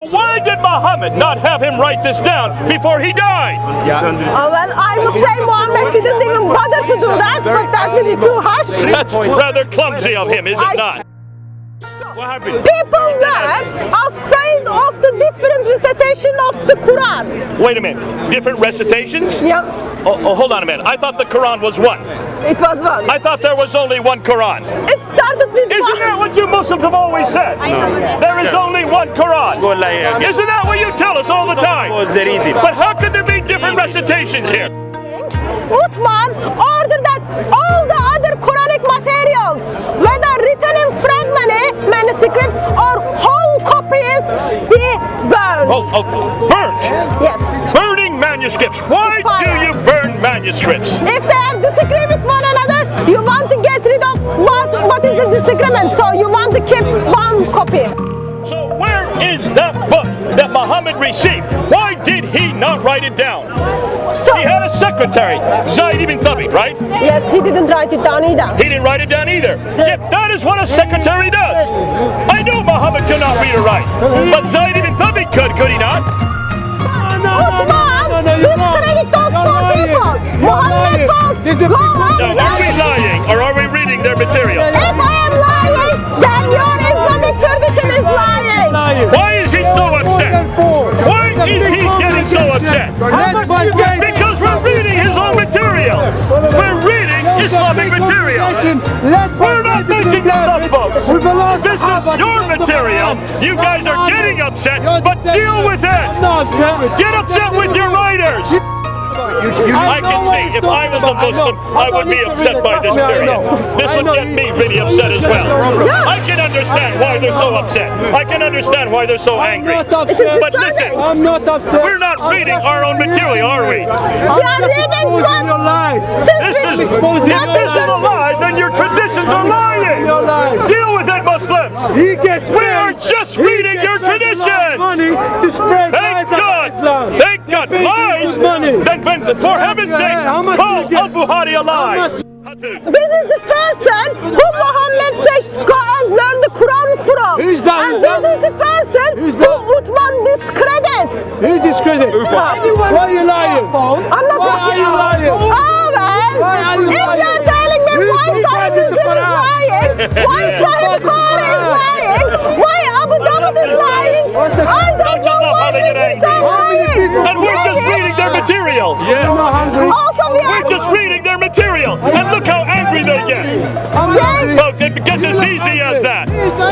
Why did Muhammad not have him write this down before he died? Well, I would say Muhammad didn't even bother to do that, but that would be too harsh. That's rather clumsy of him, is it not? What happened? People were afraid of the different recitation of the Quran. Wait a minute. Different recitations? Yeah, Oh, hold on a minute. I thought the Quran was one. it was one. I thought there was only one Quran. It started with Isn't that what you Muslims have always said? There is only one Quran. Isn't that what you tell us all the time? But how could there be different recitations here? Uthman ordered that all the other Quranic materials, whether written in manuscripts or whole copies, be burned. Oh, burnt. Yes. Burning manuscripts. Why do you burn manuscripts? If they are disagreeing with one another, you want to get rid of what is the disagreement, so you want to keep one copy. So where is that book that Muhammad received? Why did he not write it down? So, He had a secretary, Zayd ibn Thabit, right? yes, he didn't write it down either. He didn't write it down either. Yet that is what a secretary does. I know Muhammad could not read or write, but Zayd ibn Thabit could he not? Uthman discredit those four people. Muhammad told, go Now, and are we lying or are we reading their material? if I am lying, then your Islamic tradition is lying. Why is he so upset? Why is he getting so upset? Because we're reading his own material. We're reading Islamic material. We're not making this up, folks. This is your material. You guys are getting upset, but deal with it. Get upset with your writers. I can see if I was a Muslim, I would be upset by this period. This would get me really upset as well. I can understand why they're so upset. I can understand why they're so angry. But listen, I'm not upset. we're not reading our own material, are we? We are reading what This is a lie, then your traditions are lying. Deal with it, Muslims. He gets We are just reading your traditions. money to spread Thank lies God. about Islam. Thank God. Lies. Then for heaven's sake, call Abu Hadi a lie. This is the person who Muhammad said go and learn the Quran from. Who's that? And this is the person Who's who Uthman discredit. Who discredit? Why are you lying? I'm not Why are you lying? Oh well, Why are you if lying? you're telling me Who's why Sahih reading Muslim is the lying, why Sahih Bukhari is lying, why Abu Dawud is lying, I don't know why they get Muslims angry. are lying. And we're just reading their material. Also we are We're just reading their material. And look how angry they get. Folks, it gets as easy as that.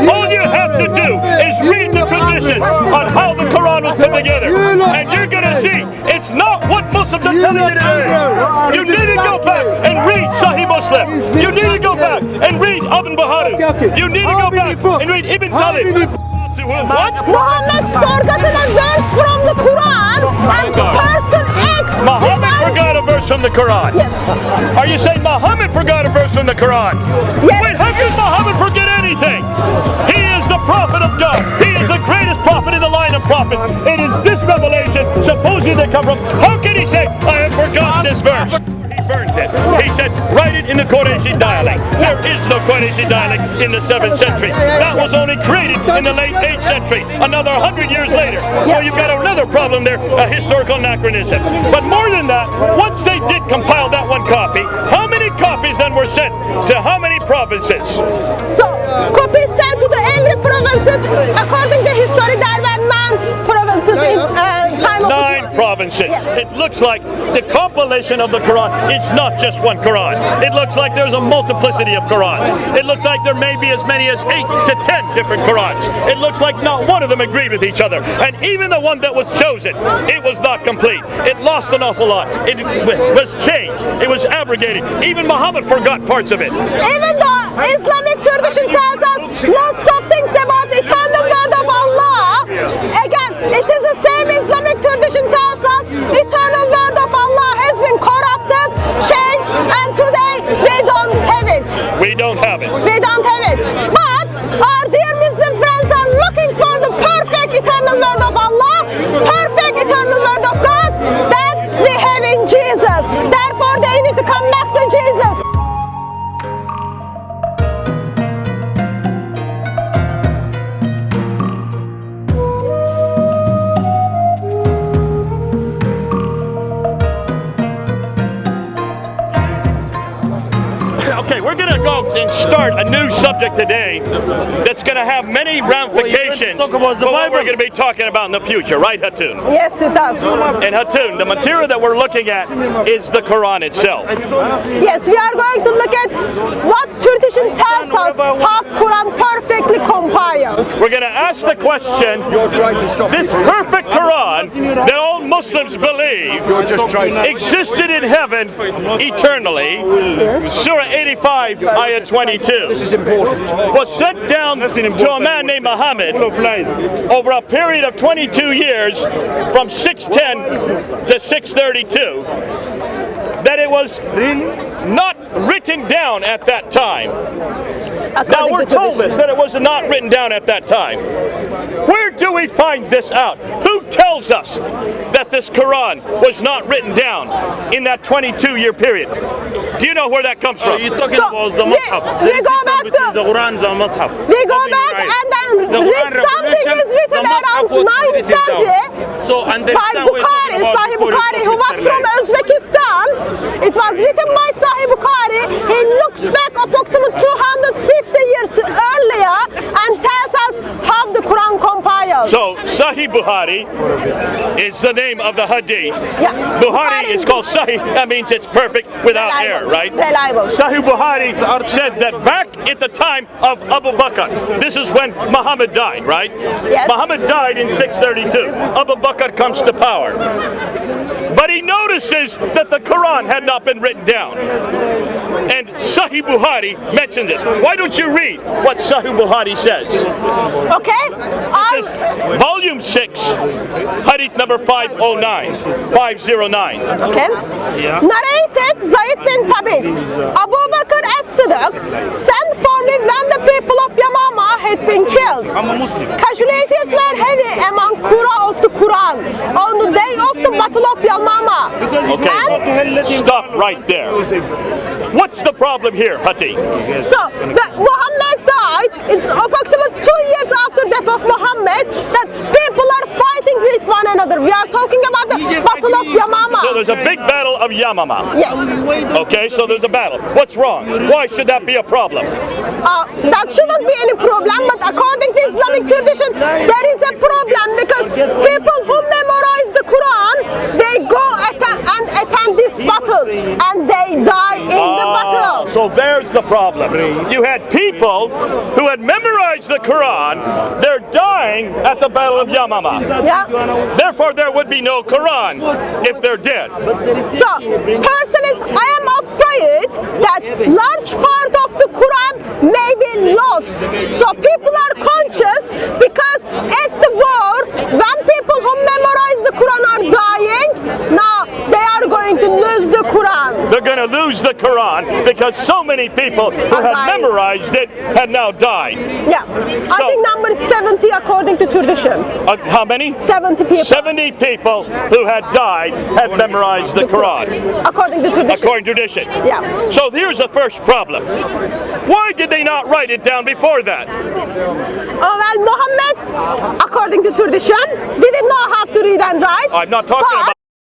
All you have to do is read the tradition on how the Quran was put together. And you're going to see it's not what Muslims are telling you today. You need to go back and read Sahih Muslim. You need to go back and read Ibn Bahari. You need to go back and read Ibn Talib. What? Muhammad's forgotten a verse from the Quran and person X. Muhammad forgot a verse from the Quran. Yes. Are you saying Muhammad forgot a verse from the Quran? Yes. Wait, how could Muhammad forget anything? He is the prophet of God. He is the greatest prophet in the line of prophets. It is this revelation, supposedly they come from. How can he say, I have forgotten this verse? He burnt it. He said, write it in the Qurayshi dialect. There is no Qurayshi dialect in the 7th century. That was only created in the late 8th century, another 100 years later. So you've got another problem there, a historical anachronism. But more than that, once they did compile that one copy, how many copies then were sent to how many provinces? So, copies sent to the every provinces. According to history, there were 9 provinces in time of 9 provinces. It looks like the compilation of the Quran is not just one Quran. It looks like there's a multiplicity of Qurans. It looks like there may be as many as 8 to 10 different Qurans. It looks like not one of them agreed with each other. And even the one that was chosen, it was not complete. It lost an awful lot. It was changed. It was abrogated. Even Muhammad forgot parts of it. Even though Islamic tradition tells us lots of things about the eternal word of Allah, again, it is the same Islamic tradition tells us eternal word of Allah has been corrupted, changed, and today they don't have it. We don't have it. We don't have it. But our dear Muslim friends are looking for the perfect eternal word of Allah, perfect eternal word of God that they have in Jesus. Therefore, they need to come back to Jesus. and start a new subject today that's going to have many ramifications talk about the for what we're Bible. going to be talking about in the future, right, Hatun? Yes, it does. And Hatun, the material that we're looking at is the Quran itself. Yes, we are going to look at what tradition tells us how Quran perfectly compiled. We're going to ask the question, this perfect Quran that all Muslims believe existed in heaven eternally, Surah 85, Ayah 22, was sent down to a man named Muhammad over a period of 22 years from 610 to 632, that it was not written down at that time. Now we're told this, that it was not written down at that time. Where do we find this out? Who tells us that this Quran was not written down in that 22-year period? Do you know where that comes from? You're talking about the Mus'haf. We go back between to the Quran and the Mus'haf. We go back and then something is written around 9th century by Bukhari, Sahih Bukhari, who was from Uzbekistan. It was written by Sahih Bukhari. He looks back approximately 250 years earlier and tells us how the Quran compiled. So Sahih Bukhari is the name of the hadith. Yeah. Bukhari is called Sahih. That means it's perfect without error, right? Reliable. Sahih Bukhari said that back at the time of Abu Bakr, this is when Muhammad died, right? Yes. Muhammad died in 632. Abu Bakr comes to power. But he notices that the Quran had not been written down. And Sahih Bukhari mentioned this. Why don't you read what Sahih Bukhari says? Okay? This is volume 6, hadith number 509. Okay. Narrated Zayd bin Thabit. Abu Bakr as-Siddiq sent for me when the people of Yamama had been killed. I'm a Muslim. Casualties were heavy among Qura of the Quran on the day of the Battle of Yamama. Okay, stop right there. What's the problem here, Hati? So, Muhammad died. It's approximately 2 years after death of Muhammad that people are fighting with one another. We are talking about the Battle of Yamama. So there's a big battle of Yamama. Yes. Okay, so there's a battle. What's wrong? Why should that be a problem? That shouldn't be any problem, but according to Islamic tradition, there is a problem because people who memorize the Quran, they go and attend this battle and they die in the battle. So there's the problem. You had people who had memorized the Quran, they're dying at the Battle of Yamama. Yeah. Therefore, there would be no Quran if they're dead. So, person is, I am afraid that large part of the Quran may be lost. So people are conscious because at the war, when people who memorize the Quran are dying, now they are going to lose the Quran. They're going to lose the Quran because so many people who had memorized it had now died. Yeah, I think number 70 according to tradition. How many? 70 people. 70 people who had died had memorized the Quran. According to tradition. According to tradition. Yeah. So here's the first problem. Why did they not write it down before that? Well, Muhammad, according to tradition, didn't know how to read and write. I'm not talking about...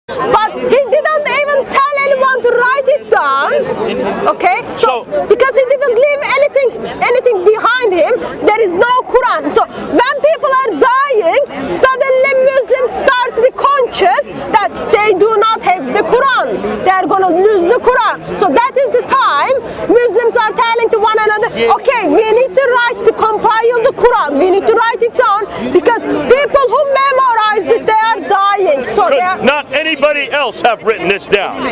But he didn't even tell anyone to write it down. Okay? So because he didn't leave anything behind him, there is no Quran. So when people are dying, suddenly Muslims start to be conscious that they do not have the Quran. They are going to lose the Quran. So that is the time Muslims are telling to one another, okay, we need to compile the Quran. We need to write it down because people who memorize it, they are dying. So not anybody else have written this down?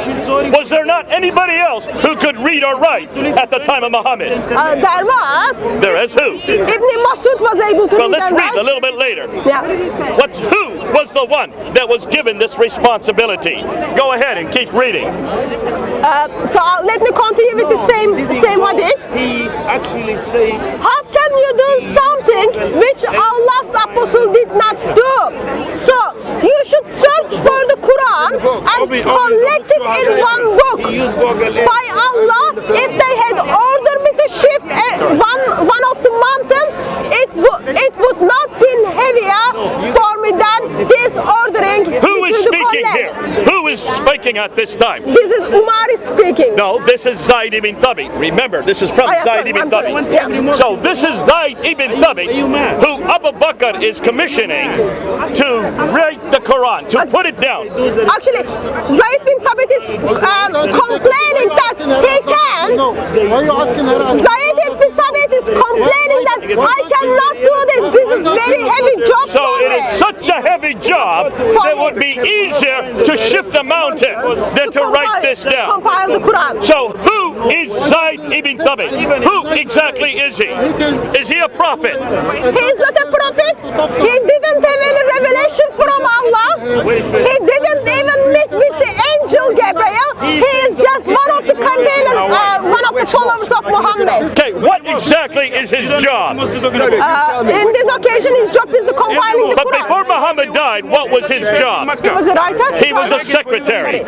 Was there not anybody else who could read or write at the time of Muhammad? There was. There is who? Ibn Masud was able to read let's and read write. a little bit later. Yeah. Who was the one that was given this responsibility? Go ahead and keep reading. So let me continue with the same hadith. He actually said, how can you do something which Allah's apostle did not do? So you should search for the Quran and collect it in one book. By Allah, if they had ordered me to shift one of the mountains, it would not been heavier for me than this ordering. Who is speaking here? Who is speaking speaking at this time. This is Umar is speaking. No, this is Zayd ibn Thabit. Remember, this is from Oh, yeah, Zayd sorry, ibn I'm sorry. Thabit. Yeah. So this is Zayd ibn Thabit, who Abu Bakr is commissioning to write the Quran, to put it down. Actually, Zayd bin Thabit is complaining that he can. Why are you asking her? Zayd bin Thabit is complaining that I cannot do this. This is very heavy job So for it me. is such a heavy job that would be easier to shift a mountain than to write this down. Compile the Quran. So who is Zayd ibn Thabit? Who exactly is he? Is he a prophet? He is not a prophet. He didn't have any revelation from Allah. He didn't even meet with the angel Gabriel. He is just one of the campaigners, one of the followers of Muhammad. Okay, what exactly is his job? In this occasion, his job is the compiling the But Quran. before Muhammad died, what was his job? He was a writer. He was a secretary.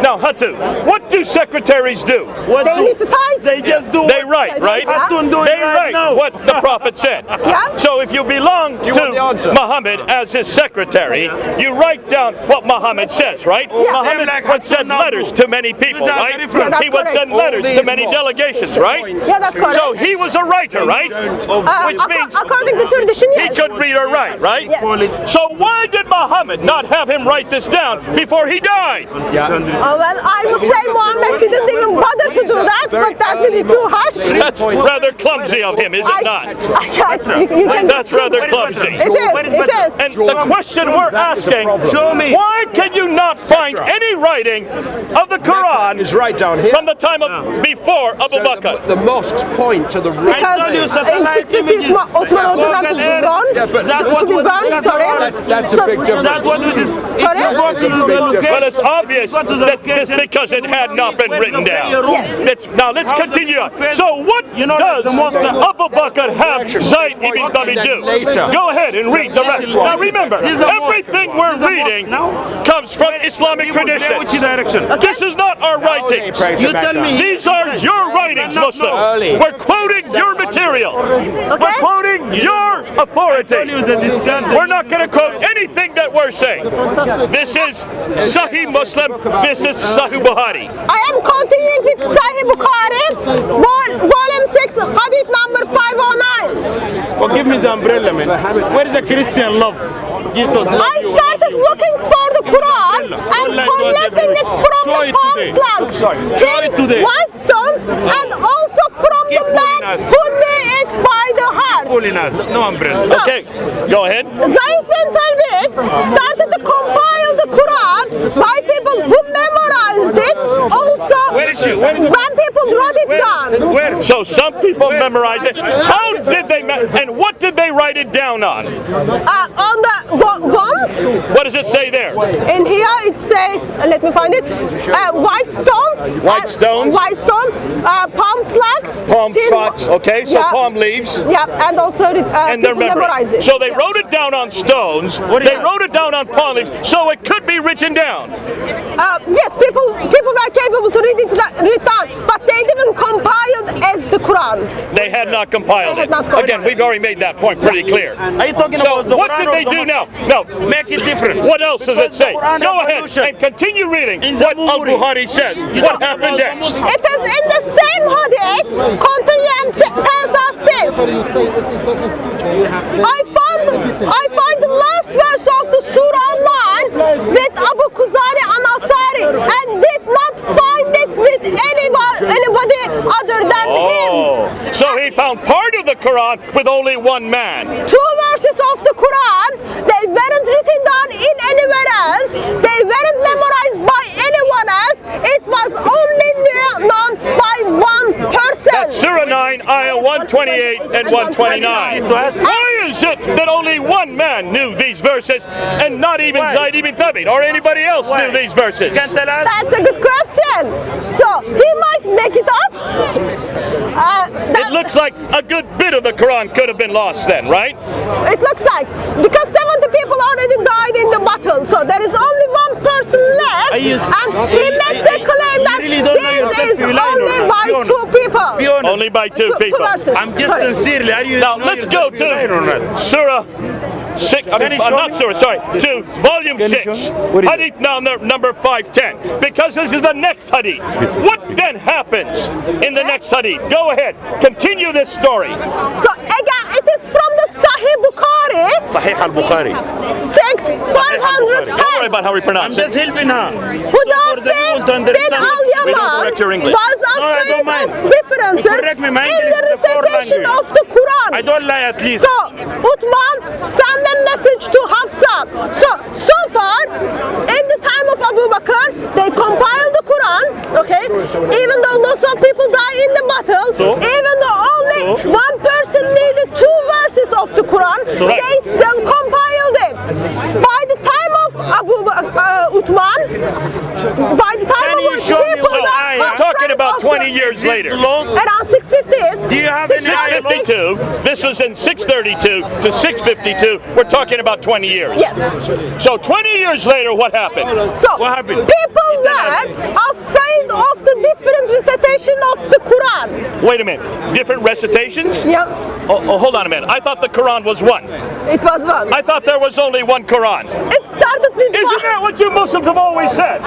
Now, Hatun, what do secretaries do? They need to type. They just do They write, right? Hatun do it They right write now. what the Prophet said. Yeah. So if you belong to Muhammad as his secretary, you write down what Muhammad says, right? Muhammad would send letters to many people, right? Yeah, that's He would correct. send letters to many delegations, right? Yeah, that's correct. So he was a writer, right? Which means according to tradition, he yes. could read or write, right? Yes. So why did Muhammad not have him write this down before he died? Well, I would say Muhammad didn't even bother to do that, but that will be too harsh. That's rather clumsy of him, is it not? You can That's rather clumsy. It is. And the question we're asking, Show me. why can you not find any writing of the Quran Is right down here. from the time of before Abu Bakr? The mosques point to the right. Because told you in satellite 60s, images. Ottoman ordinance Google is Earth. gone. That's To what be was burned, discussed sorry. about. That's a big difference. That's what we just. Sorry? If you go to the location, Well, it's obvious go to the that this location, because it had not been where's written the down. prayer room? Yes. Now let's How's continue. the prayer- So what You know, does the mosque- Abu Bakr have Zayd ibn Thabit do? Go ahead and read the rest. Now remember, This is a mosque. everything This we're is a mosque reading now. comes from Islamic People pray tradition. which direction? This is not our writings. You tell me. These are your writings, No. Muslims. We're quoting your material. We're quoting your authority. Tell you the discuss. We're not going to quote anything that we're saying. This is Sahih Muslim. This is Sahih Bukhari. I am continuing with Sahih Bukhari, volume 6, hadith number 509. Well, give me the umbrella, man. Where is the Christian love? Jesus love I you, started love you. looking for the Quran and collecting it from Show the it palm today. slugs, Show it today. white stones, and also from the Keep man fooling us. who knew it by the heart. Fooling us. No umbrella. So, Okay, go ahead. Zayd bin Thabit started to compile the Quran by people who memorized it. Also, Where is she? Where is the- when people wrote it down. Where? So some people memorize it. How did they, and what did they write it down on? On the bones, What does it say there? in here it says, let me find it, white stones. White stones? White stone, palm slugs. Palm tin- trunks, okay, so Yeah. palm leaves. Yeah, and also And they're people memorized memorized. it. So they wrote it down on stones. They wrote it down on palm leaves, so it could be written down. Yes, people were capable to read it down, but they didn't compile it as the Quran. They had not compiled They had it. not compiled Again, we've already made that point pretty clear. Are you talking So about the what Quran did or they the do Muslim? now? No. Make it different. What else does it Because the say? Quran Go ahead revolution. and continue reading In the what movie. Al-Bukhari says. What happened next? It is in the same hadith, continue and tells us this. I find the last verse of the surah online with Abu Khuzari al-Ansari and did not find it with anybody other than him. Oh, so he found part of the Quran with only one man. 2 verses of the Quran, they weren't written down in anywhere else. They weren't memorized by anyone else. It was only known by one person. That's Surah 9, Ayah 128 and 129. Why is it that only one man knew these verses and not even Zayd ibn Thabit or anybody else knew these verses? Can tell us? That's a good question. So he might make it up. It looks like a good bit of the Quran could have been lost then, right? It looks like, because 70 people already died in the battle, so there is only one person left, and he makes a claim that really don't know this yourself, is you lie, only Lord. by Be honest. 2 people. Be honest. Only by two Two people. verses. I'm just Sorry. sincerely. Are you Now know let's go yourself, you lying or not? to Surah to volume 6, hadith number 510, because this is the next hadith. What then happens in the next hadith? Go ahead, continue this story. So again, it is from the Sahih Bukhari. Sahih al-Bukhari. 6,510. Don't worry about how we pronounce it. Just helping her. Hudayfa bin We don't al-Yaman correct your English. was afraid of differences Correct me, my in English the is the fourth recitation language. of the Quran. I don't lie at least. So Uthman sent a message to Hafsa. So far, in the time of Abu Bakr, they compiled the Quran, okay? Even though lots of people die in the battle, even though only one person needed 2 verses of the Quran, they still compiled it. By the time of Uthman, by the time Can you of show me people what that ayah? are We're talking about afraid of 20 years later. around 650s. Do you have any ayah? 652, this was in 632 to 652, we're talking about 20 years. Yes. So 20 years later, what happened? So What happened? people were afraid of the different recitation of the Quran. Wait a minute, different recitations? Yeah, Oh, hold on a minute, I thought the Quran was one. it was one. I thought there was only one Quran. It started with Isn't that what you Muslims have always said?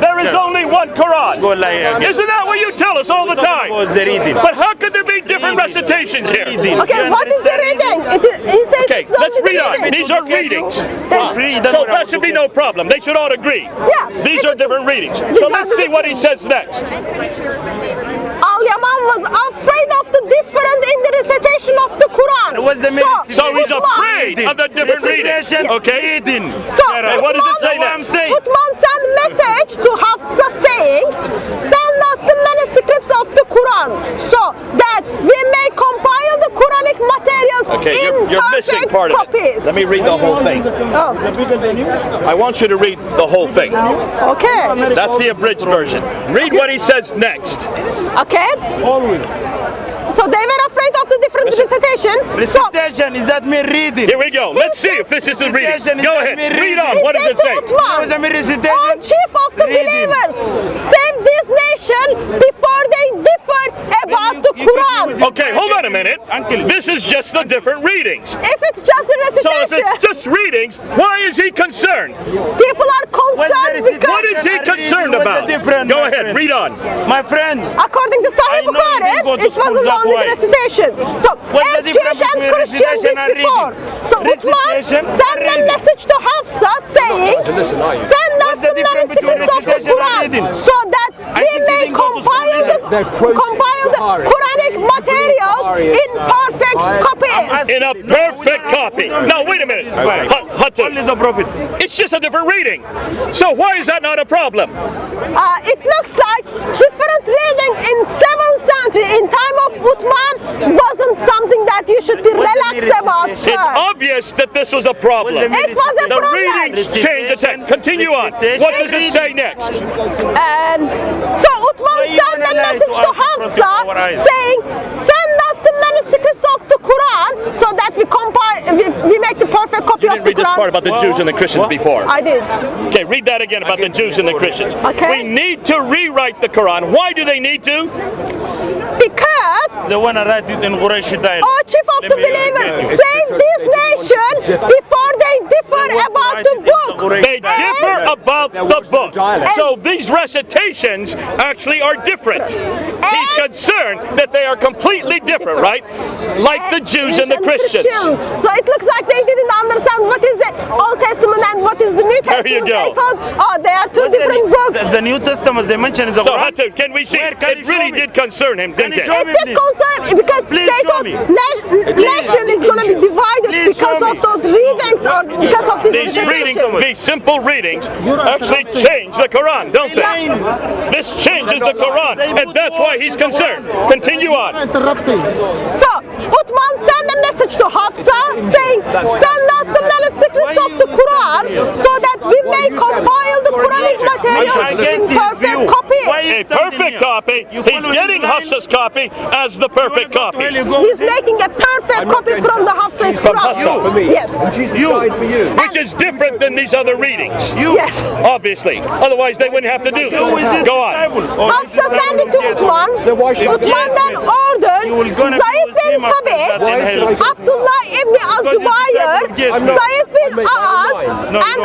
There is only one Quran. Go lie again. Isn't that what you tell us all the time? Was the reading. But how could there be different recitations here? Reading. Okay, You what is the understand reading? He says Okay, it's only let's read the on. reading. These are readings. Free, that's So what I that was should be looking no problem. They should all agree. Yeah. These are different readings. So let's see what he says next. Al-Yaman was afraid of the different in the recitation of the Quran. What's the meaning? So he's Uthman- afraid of the different readings. Recitation, Okay? reading. So And what does it say That's what I'm next? saying. Uthman sent message to Hafsa saying, send us the manuscripts of the Quran so that we may compile the Quranic materials Okay, in you're missing perfect part of copies. it. Let me read the whole thing. Oh, I want you to read the whole thing. okay. That's the abridged version. Read what he says next. Okay. So they were afraid of the different recitation. So Recitation, is that me reading? Here we go. Let's see if this is the reading. Recitation, is Go that ahead. me Read reading? on. he What does said it to say? Uthman, Was the "O recitation? chief of the Reading. believers, save this nation before they differ about the you Quran." could use Okay, hold on a minute. Uncle. This is just the different readings. If it's just a So if recitation, it's just readings, why is he concerned? people are concerned recitation? because, What is he concerned What's the about? difference, Go my ahead, friend? read on. My friend, according to I Sahih know you didn't go Bukhari, to it school, wasn't that's only why. the recitation. So What's the as difference Jewish and between Christians recitation did and before. reading? So Uthman Recitation sent and a reading. message to Hafsa saying, send us What's the the difference between manuscripts of the recitation and Quran reading? so that we think may you didn't go to school compile either. the Quranic materials in perfect copies. In a perfect copy. Now, wait a minute. Hatun, Only the prophet. it's just a different reading. So why is that not a problem? It looks like different reading in 7th century in time of Uthman wasn't something that you should be relaxed about, sir. It's obvious that this was a problem. What's the It was a The problem. readings change the text. Continue on. What does it say next? And so Uthman Why you sent a wanna lie message to to us in front Hafsa of our eyes? saying, send us the manuscripts of the Quran so that we make the perfect copy You of didn't the read this part Quran. about the Jews and the Christians before. I did. Okay, read that again about the Jews and the Christians. Okay. We need to rewrite the Quran. Why do they need to? Because, They want to write it in Quraysh style. oh chief of the believers, save this nation before they differ about the book. They differ about the book. So these recitations actually are different. He's concerned that they are completely different, right? Like the Jews and the Christians. So it looks like they didn't understand what is the Old Testament and what is the New There you Testament. go. They thought, oh, they are two different books. The New Testament they mention is the So Quran. Hatun, can we see? Where? Can It you show really me? did concern him, Can didn't you it? show It me, did please? concern because Please they show thought me. nation is going to be divided Please because show of me. those readings or because of these These readings, recitations. these simple readings, actually change the Quran, don't they? This changes the Quran, and that's why he's concerned. Continue on. So Uthman sent a message to Hafsa saying, send us the manuscripts of the Quran so that we may compile the Quranic material in Against his perfect view. copy. Why A is standing perfect here? copy. You He's follow getting his line? Hafsa's copy as the perfect copy. He's making a perfect copy from the Hafsa's Quran. Hafsa. Yes. Which is different than these other readings. Yes. Obviously. Otherwise, they wouldn't have to do You is this. this Go on. disciple? Or Hafsa this sent it to disciple? Uthman. Uthman then ordered You will gonna be Zayd bin bin Tabit, Abdullah ibn Azubayr, Said bin Aaz, and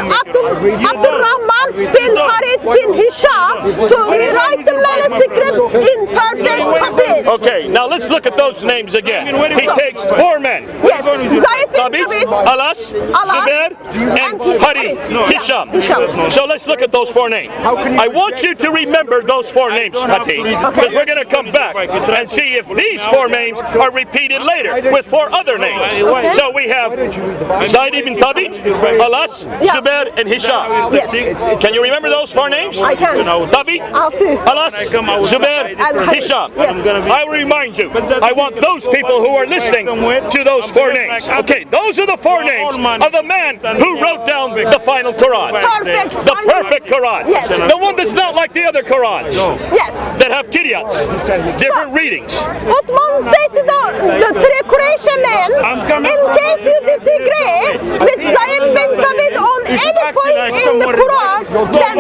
Abdurrahman bin Harith bin Hisham to rewrite the manuscripts in perfect Tabit. Okay, now let's look at those names again. He takes 4 men. Yes, Said bin Tabit, Tabit, Alas, Zubair, and Harith, Hisham. So let's look at those 4 names. I want you to remember those 4 names, Hati, because we're going to come back and see if these 4 names are repeated later with 4 other names. So we have Zaid ibn Thabit, Alas, Zubair, and Hisham. Yes. Can you remember those 4 names? I can. Thabit, I'll see. Alas, Zubair, And Hisham. Yes. I will remind you, I want those people who are listening to those 4 names. Okay, those are the 4 names of the man who wrote down the final Quran. Perfect. The perfect Quran. Yes. The one that's not like the other Qurans. Yes. That have kiryats, different readings. Uthman said to the 3 Quraysh men, in case you disagree with Zayd bin Thabit on any point in the Quran, then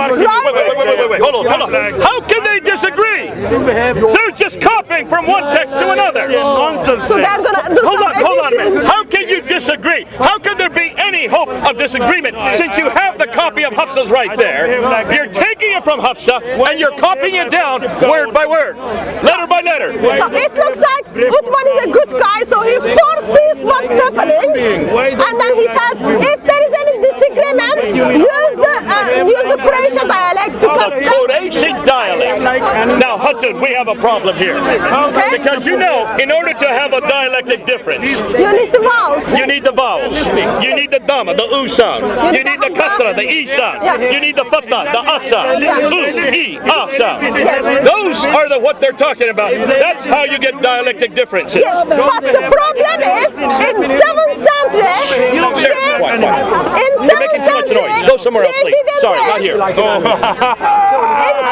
Wait, hold on. How can they disagree? They're just copying from one text to another. So they're gonna do Hold on a minute. additions. How can you disagree? How can there be any hope of disagreement since you have the copy of Hafsa's right there? You're taking it from Hafsa and you're copying it down word by word, letter by letter. So it looks like Uthman is a good guy, so he foresees what's happening, and then he says, if there is any disagreement, use the Quraysh dialect. The Qurayshi dialect. Now, Hatun, we have a problem here. Because you know, in order to have a dialectic difference, You need the vowels. you need the vowels. You need the dama, the u sound. You need the kasra, the e sound. You need the fatha, the a sound. E, a sound. Those are what they're talking about. That's how you get dialectic differences. Yes, but the problem is, in 7th century, You're making too much noise. Go somewhere else, please. Sorry, not here. In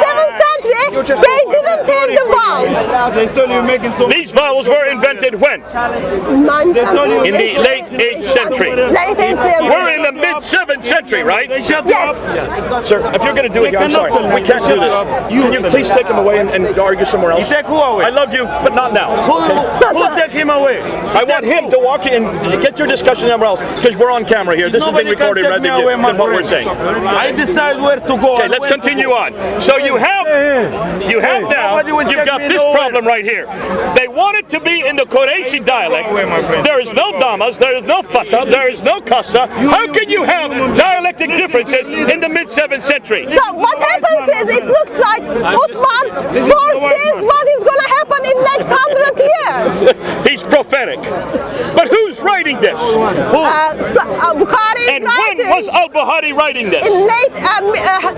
7th century, they didn't have the vowels. These vowels were invented when? 9th century. In the late 8th century. Late 8th century. We're in the mid 7th century, right? Yes. Sir, if you're going to do it here, I'm sorry. We can't do this. Can you please take him away and argue somewhere else? Take who away? I love you, but not now. Who take him away? I want him to walk in and get your discussion somewhere else because we're on camera here. This is being recorded rather than what we're saying. I decide where to go. Okay, let's continue on. So you have now, you've got this problem right here. They want it to be in the Qurayshi dialect. There is no damas, there is no fatha, there is no kasa. How can you have dialectic differences in the mid 7th century? So what happens is, it looks like Uthman foresees what is going to happen in next 100 years. He's prophetic. But who's writing this? Bukhari is And writing when was al-Bukhari writing this? in late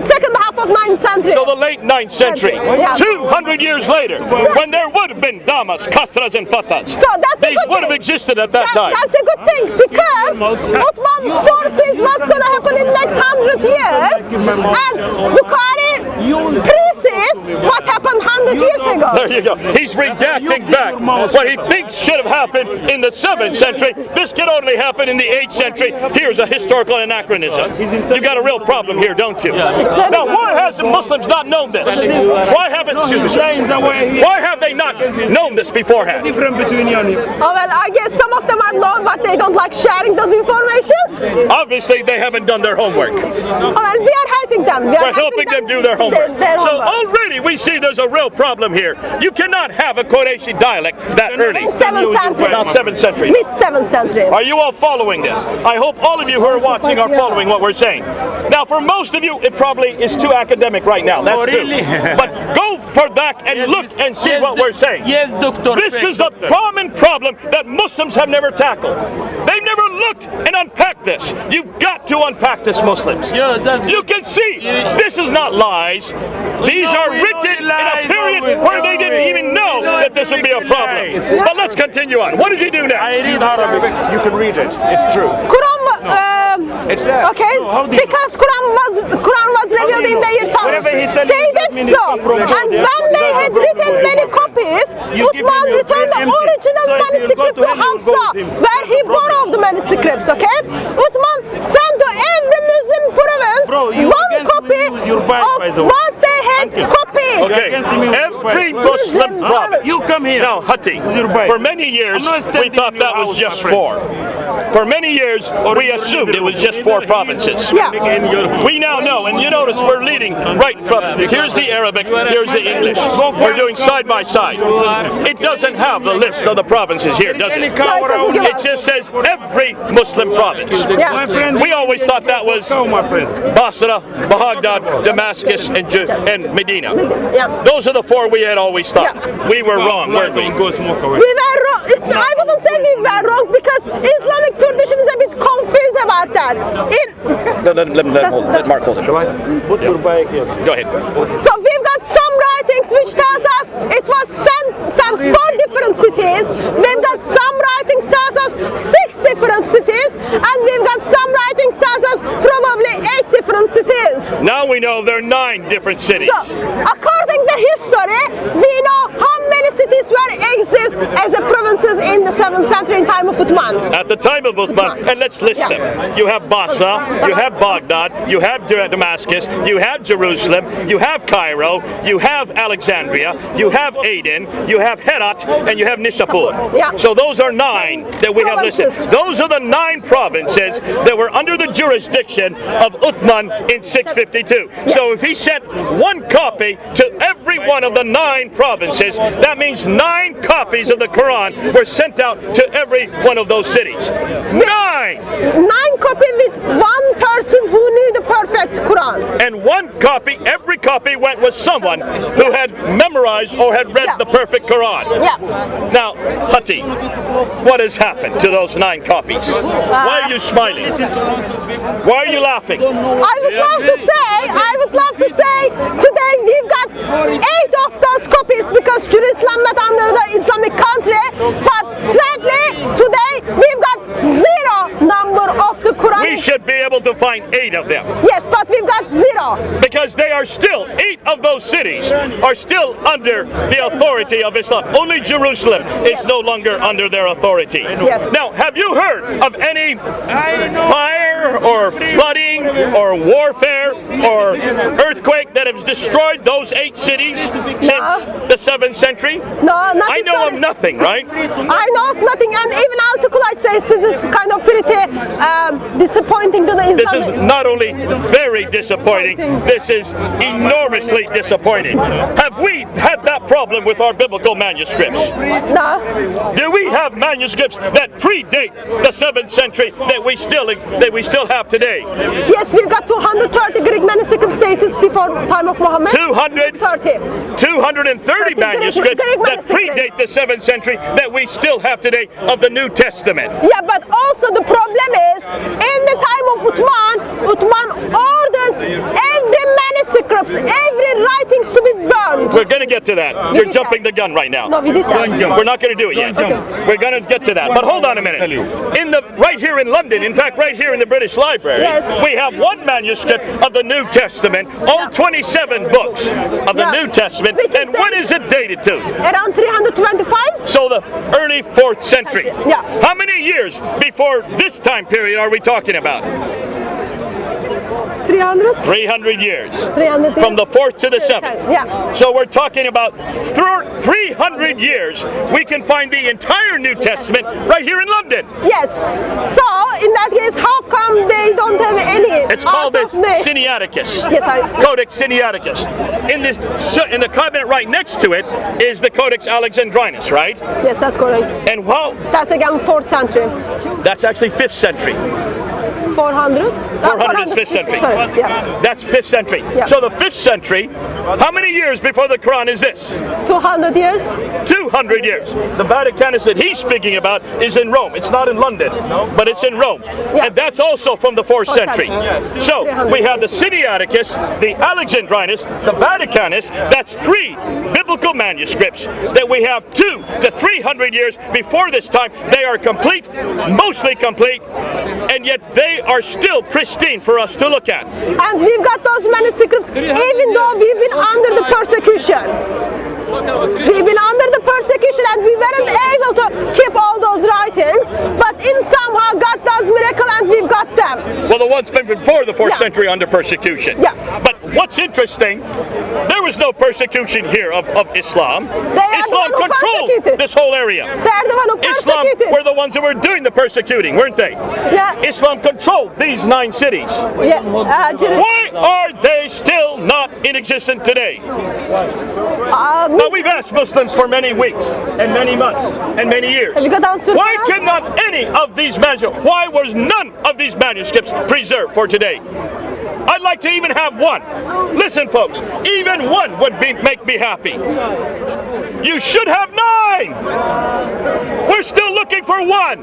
second half of 9th century. So the late 9th century, Yeah. 200 years later, when there would have been damas, kasras, and fatas. So that's a These good would have thing. existed at that time. That's a good thing, because Uthman foresees what's going to happen in next 100 years, and Bukhari presees what happened 100 years ago. There you go. He's redacting back what he thinks should have happened in the 7th century. This can only happen in the 8th century. Here's a historical anachronism. You've got a real problem here, don't you? Now, why has the Muslims not known this? Why haven't? Excuse me, sir. Why have they not known this beforehand? Difference between you and him. Oh, well, I guess some of them are known, but they don't like sharing those informations. Obviously, they haven't done their homework. Oh, well, we are helping them. We're helping them do their homework. their So homework. already we see there's a real problem here. You cannot have a Qurayshi dialect that early. In 7th century. Not 7th century. Mid 7th century. Are you all following this? I hope all of you who are watching are following what we're saying. Now, for most of you, it probably is too academic right now. That's Oh, really? true. But go for that and look and see what we're saying. Yes, doctor. This is a common problem that Muslims have never tackled. They've never looked and unpacked this. You've got to unpack this, Muslims. Yeah, that's You can see this is not lies. These are written in a period where they didn't even know that this would be a problem. But let's continue on. What does he do next? I read Arabic. You can read it. It's true. Quran, It's there. okay, because Quran was revealed in their tongue. Whatever he tells They you, that did means so, it's from and God. when they had written many copies, You give Uthman him your returned the brain empty. original So if you manuscript go to to him, you go Hafsa, with him. where he borrowed the manuscripts. Okay, Uthman sent to every Muslim province Bro, you one can't copy use your Bible, by the of way. what they had Uncle. copied read. Okay, every Muslim province. You come here. Now, Hati, for many years, I'm not we standing thought in your that was house, just my friend. 4. For many years, we assumed it was just 4 provinces. Yeah. We now know, and you notice we're leading right from, here's the Arabic, here's the English. We're doing side by side. It doesn't have the list of the provinces here, does it? It just says every Muslim province. Yeah. We always thought that was Basra, Baghdad, Damascus, and Medina. Yeah. Those are the 4 we had always thought. Yeah. We were wrong, weren't we? We were wrong. I wouldn't say we were wrong because Islamic tradition is a bit confused about that. Let Mark hold it. Put your bike here. Go ahead. So we've got some writings which tells us it was sent 4 different cities. We've got some writings tells us 6 different cities, and we've got some writings tells us probably 8 different cities. Now we know there are 9 different cities. So according to history, we know how many cities were exist as a provinces in the 7th century in time of Uthman. At the time of Uthman, and let's list them. You have Basra, you have Baghdad, you have Damascus, you have Jerusalem, you have Cairo, you have Alexandria, you have Aden, you have Herat, and you have Nishapur. Yeah. So those are 9 that we have listed. Provinces. Those are the 9 provinces that were under the jurisdiction of Uthman in 652. So if he sent 1 copy to every one of the 9 provinces, that means 9 copies of the Quran were sent out to every one of those cities. 9! 9 copy with 1 person who knew the perfect Quran. And 1 copy, every copy went with someone who had memorized or had read the perfect Quran. Yeah. Now, Hati, what has happened to those 9 copies? Why are you smiling? Why are you laughing? I would love to say, today we've got 8 of those copies because Jerusalem not under the Islamic country, but sadly today we've got 0 number of the Quran. We should be able to find 8 of them. Yes, but we've got 0. Because they are still, 8 of those cities are still under the authority of Islam. Only Jerusalem is no longer under their authority. Yes. Now, have you heard of any fire or flooding or warfare or earthquake that has destroyed those 8 cities since the 7th century? No, not I know of nothing, right? I know of nothing, and even Al-Tukulaj says this is kind of pretty disappointing to the Islamic. This is not only very disappointing, this is enormously disappointing. Have we had that problem with our biblical manuscripts? No. Do we have manuscripts that predate the 7th century that we still have today? Yes, we've got 230 Greek manuscripts dated before time of Muhammad. 230 manuscripts Greek that predate the 7th century that we still have today of the New Testament. Yeah, but also the problem is, in the time of Uthman ordered every manuscripts, every writings to be burned. We're going to get to that. You're jumping the gun right now. No, we did that. We're not going to do it yet. We're going to get to that. But hold on a minute. Right here in London, in fact, right here in the British Library, we have 1 manuscript of the New Testament, all 27 books of the New Testament. And what is it dated to? Around 325? So the early 4th century. Yeah. How many years before this time period are we talking about? 300? 300 years. 300 From the 4th to the 7th. Yeah. So we're talking about 300 years. We can find the entire New Testament right here in London. Yes. So, in that case, how come they don't have any? It's called the Sinaiticus. Yes, Codex Sinaiticus. In the cabinet right next to it is the Codex Alexandrinus, right? Yes, that's correct. And That's again 4th century. that's actually 5th century. 400? 400 is 5th century. Sorry, yeah. That's 5th century. Yeah. So the 5th century, how many years before the Quran is this? 200 years? 200 years. The Vaticanus that he's speaking about is in Rome. It's not in London, but it's in Rome. Yeah. And that's also from the 4th century. So we have the Sinaiticus, the Alexandrinus, the Vaticanus. That's 3 biblical manuscripts that we have 200 to 300 years before this time. They are complete, mostly complete, and yet they are still pristine for us to look at. And we've got those manuscripts even though we've been under the persecution. We've been under the persecution and we weren't able to keep all those writings, but in somehow God does miracle and we've got them. Well, the ones before the 4th Yeah. century under persecution. Yeah. But what's interesting, there was no persecution here of Islam. are Islam the one who controlled persecuted. this whole area. They're the one who Islam persecuted. were the ones that were doing the persecuting, weren't they? Yeah. Islam controlled these 9 cities. Yeah. Why are they still not in existence today? Now, we've asked Muslims for many weeks and many months and many years. Have you got answers for Why us? cannot any of these manuscripts, why was none of these manuscripts preserved for today? I'd like to even have one. Listen, folks, even one would make me happy. You should have 9. We're still looking for one.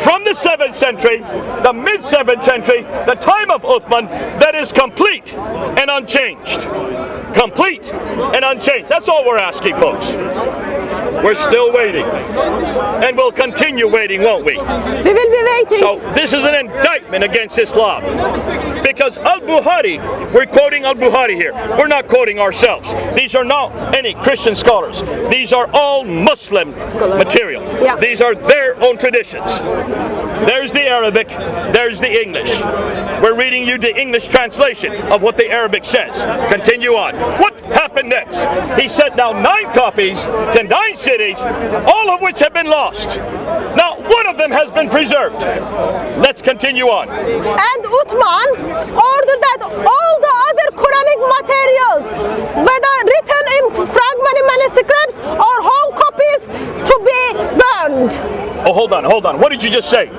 From the 7th century, the mid-7th century, the time of Uthman, that is complete and unchanged. Complete and unchanged. That's all we're asking, folks. We're still waiting. And we'll continue waiting, won't we? We will be waiting. So this is an indictment against Islam. Because Al-Bukhari, we're quoting Al-Bukhari here. We're not quoting ourselves. These are not any Christian scholars. These are all Muslim material. Yeah. These are their own traditions. There's the Arabic, there's the English. We're reading you the English translation of what the Arabic says. Continue on. What happened next? He sent now 9 copies to 9 cities, all of which have been lost. Not one of them has been preserved. Let's continue on. And Uthman ordered that all the other Quranic materials, whether written in fragment manuscripts or whole copies, to be burned. Oh, hold on. What did you just say?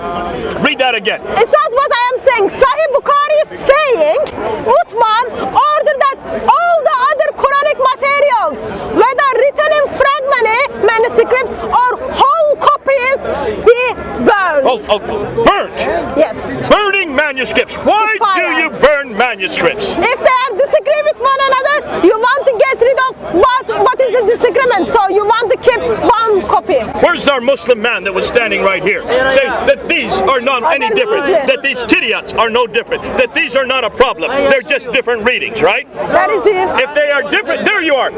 Read that again. It's not what I am saying. Sahih Bukhari is saying Uthman ordered that all the other Quranic materials, whether written in fragment manuscripts or whole copies, be burned. Oh, burnt. Yes. Burning manuscripts. Why do you burn manuscripts? If they are disagree with one another, you want to get rid of what is the disagreement. So you want to keep one copy. Where's our Muslim man that was standing right here? Say that these are not any different. That these kiryats are no different. That these are not a problem. They're just different readings, right? That is it. If they are different, there you are.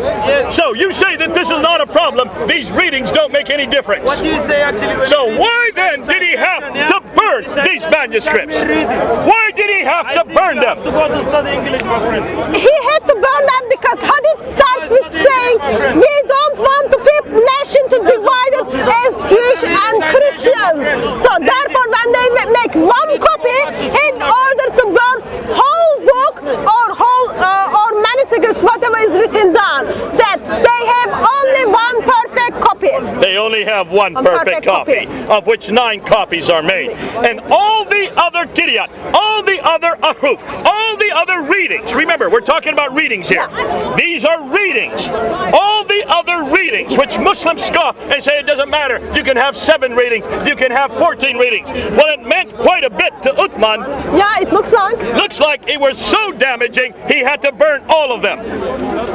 So you say that this is not a problem. These readings don't make any difference. What do you say actually? So why then did he have to burn these manuscripts? Why did he have to burn them? To go to study English, my friend. He had to burn them because Hadith starts with saying we don't want the nation to divide it as Jewish and Christians. So therefore when they make one copy, it orders to burn whole book or whole or manuscripts, whatever is written down, that they have only one perfect copy. They only have one perfect copy, of which 9 copies are made. And all the other kiryat, all the other ahruf, all the other readings, remember, we're talking about readings here. These are readings. All the other readings, which Muslims scoff and say it doesn't matter. You can have 7 readings, you can have 14 readings. Well, it meant quite a bit to Uthman. Yeah, it looks like. Looks like it was so damaging, he had to burn all of them.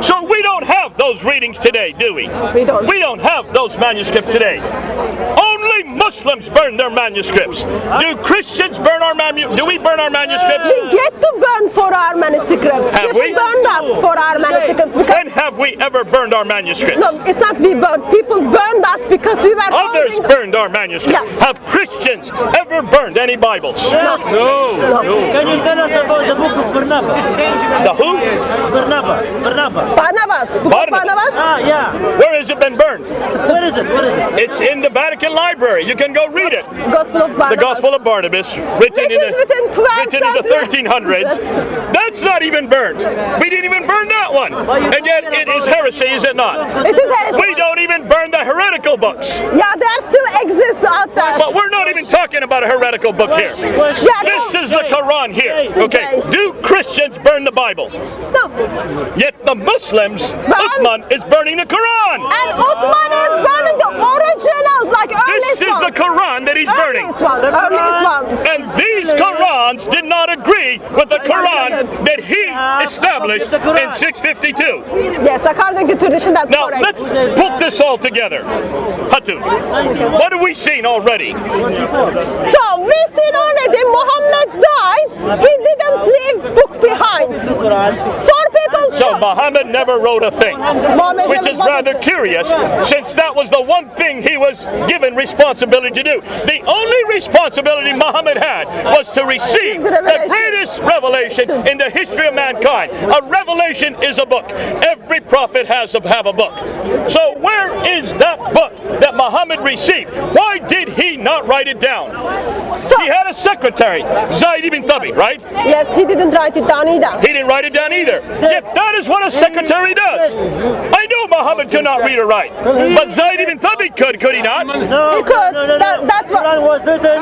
So we don't have those readings today, do we? We don't. We don't have those manuscripts today. Only Muslims burn their manuscripts. Do Christians burn our manuscripts? Do we burn our manuscripts? We get to burn for our manuscripts. Have we? Burned us for our manuscripts because When have we ever burned our manuscripts? no, it's not we burned. People burned us because we were Others holding. burned our manuscripts. Yeah. Have Christians ever burned any Bibles? No. Can you tell us about the book of Barnabas? The who? Barnabas. Book of Barnabas. Yeah. Where has it been burned? What is it? It's in the Vatican Library. You can go read it. Gospel of Barnabas. The Gospel of Barnabas, written Which is written 12th written in the century. 1300s. That's not even burnt. We didn't even burn that one. And yet it is heresy, is it not? It is heresy. We don't even burn the heretical books. Yeah, there still exists out there. But we're not even talking about a heretical book here. Yeah, This no. is the Quran here. Okay. Okay. Do Christians burn the Bible? No. Yet the Muslims, Uthman is burning the Quran. And Uthman is burning the originals, like earliest This is the ones. Quran that he's burning. Earliest ones. And these Qurans did not agree with the Quran that he established in 652. Yes, according to tradition, that's Now, correct. let's put this all together. Hatun, what have we seen already? So, we seen already Muhammad died. He didn't leave book behind. 4 people So Muhammad never wrote a thing, which is rather curious, since that was the one thing he was given responsibility to do. The only responsibility Muhammad had was to receive the greatest revelation in the history of mankind. A revelation is a book. Every prophet has to have a book. So where is that book that Muhammad received? Why did he not write it down? He had a secretary, Zayd ibn Thabit, right? Yes, he didn't write it down either. He didn't write it down either. Yet that is what a secretary does. I know Muhammad could not read or write, but Zayd ibn Thabit could he not? He could. That's what. Quran was written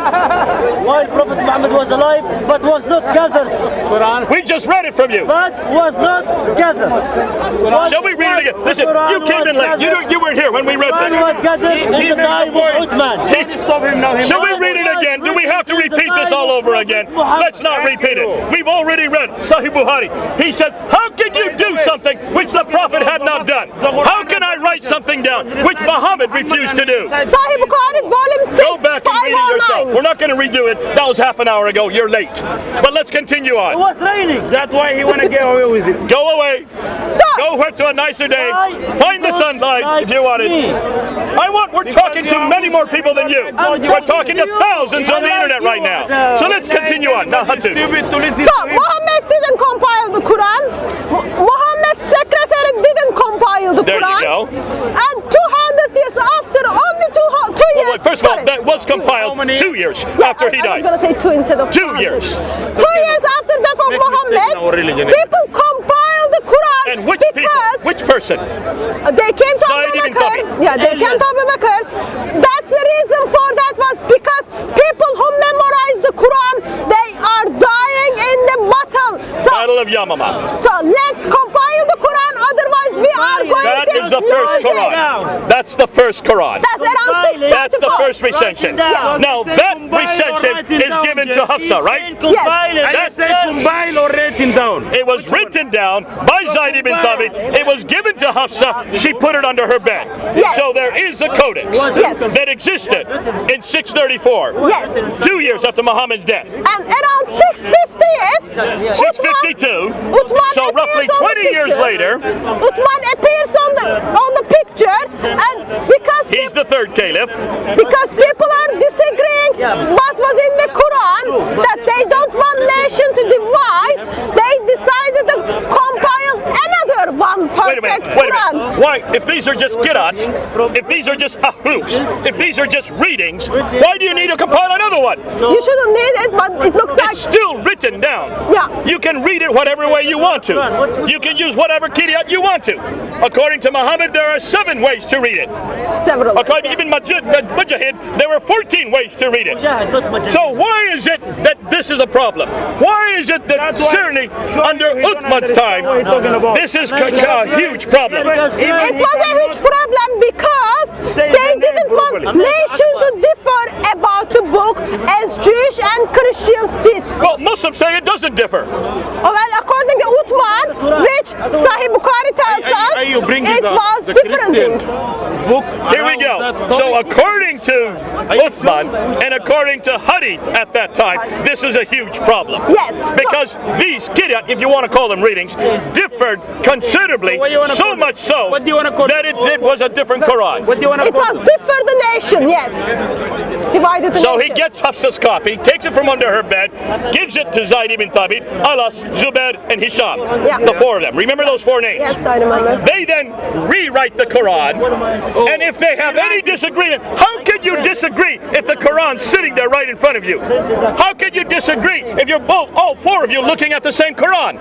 while Prophet Muhammad was alive, but was not gathered. We just read it from you. But was not gathered. Shall we read it again? Listen, you came in late. You weren't here when we read Quran this. was gathered in the time of Uthman. Stop him now. Shall we read it again? Do we have to repeat this all over again? Let's not repeat it. We've already read Sahih Bukhari. He says, how can you do something which the Prophet had not done? How can I write something down which Muhammad refused to do? Sahih Bukhari, volume 6, Go back and read it yourself. 509. We're not going to redo it. That was half an hour ago. You're late. But let's continue It on. was raining. That's why he want to get away with it. Go away. So, Go to a nicer day. Find the sunlight if you want it. We're talking to many more people than you. We're talking to thousands on the internet right now. So let's continue on. Now, Hatun. Stupid to listen so to him. Muhammad didn't compile the Quran. Muhammad's secretary didn't compile the There you Quran. go. And 200 years after, only two years. Well, first of all, sorry. that was compiled 2 years after he I was died. going to say 2 instead of 2 years. 2 years after the death of Make mistake in our religion. Muhammad, people compiled the Quran And which people? because Which person? they came to Zayd Abu ibn Bakr. Thabit. Yeah, they came to Abu Bakr. That's the reason for that was because people who memorize the Quran, they are dying in the battle. Battle of Yamama. So let's compile the Quran, otherwise we are going That to is the first lose it. Quran. That's the first Quran. That's around That's the 634. first recension. Now that recension is given to Hafsa, right? I say compile or written down. It was written down by Zayd ibn Thabit. It was given to Hafsa. She put it under her bed. Yes. So there is a codex Yes. that existed in 634. Yes. 2 years after Muhammad's death. And around 650 years, 652. Uthman So roughly appears on the 20 years picture. later, Uthman appears on the picture, and because he's the third caliph. people are disagreeing what was in the Quran, that they don't want nation to divide, they decided to compile another one Wait a perfect minute, wait a Quran. minute. Why, if these are just qira'at, if these are just ahrufs, if these are just readings, why do you need to compile another one? You shouldn't need it, but it looks like It's still written down. Yeah. You can read it whatever way you want to. You can use whatever qira'at you want to. According to Muhammad, there are 7 ways to read it. several. According to Ibn Mujahid, there were 14 ways to read it. So why is it that this is a problem? Why is it that certainly under Uthman's time, this is a huge problem? It was a huge problem because they didn't want nation to differ about the book as Jewish and Christians did. Well, Muslims say it doesn't differ. Well, according to Uthman, which Sahih Bukhari tells us, it was different things. Book. Here we go. So according to Uthman and according to Hadith at that time, this is a huge problem. Yes. Because these qira'at, if you want to call them readings, differed considerably, What do you wanna so call much it? so What do you wanna call that it was a different Quran. What do you want to It was differ the nation, yes. Divided the So he nation. gets Hafsa's copy, takes it from under her bed, gives it to Zayd ibn Thabit, Alas, Zubair, and Hisham. Yeah. The 4 of them. Remember those 4 names? Yes, I remember. They then rewrite the Quran, and if they have any disagreement, how can you disagree if the Quran's sitting there right in front of you? How can you disagree if you're all 4 of you looking at the same Quran?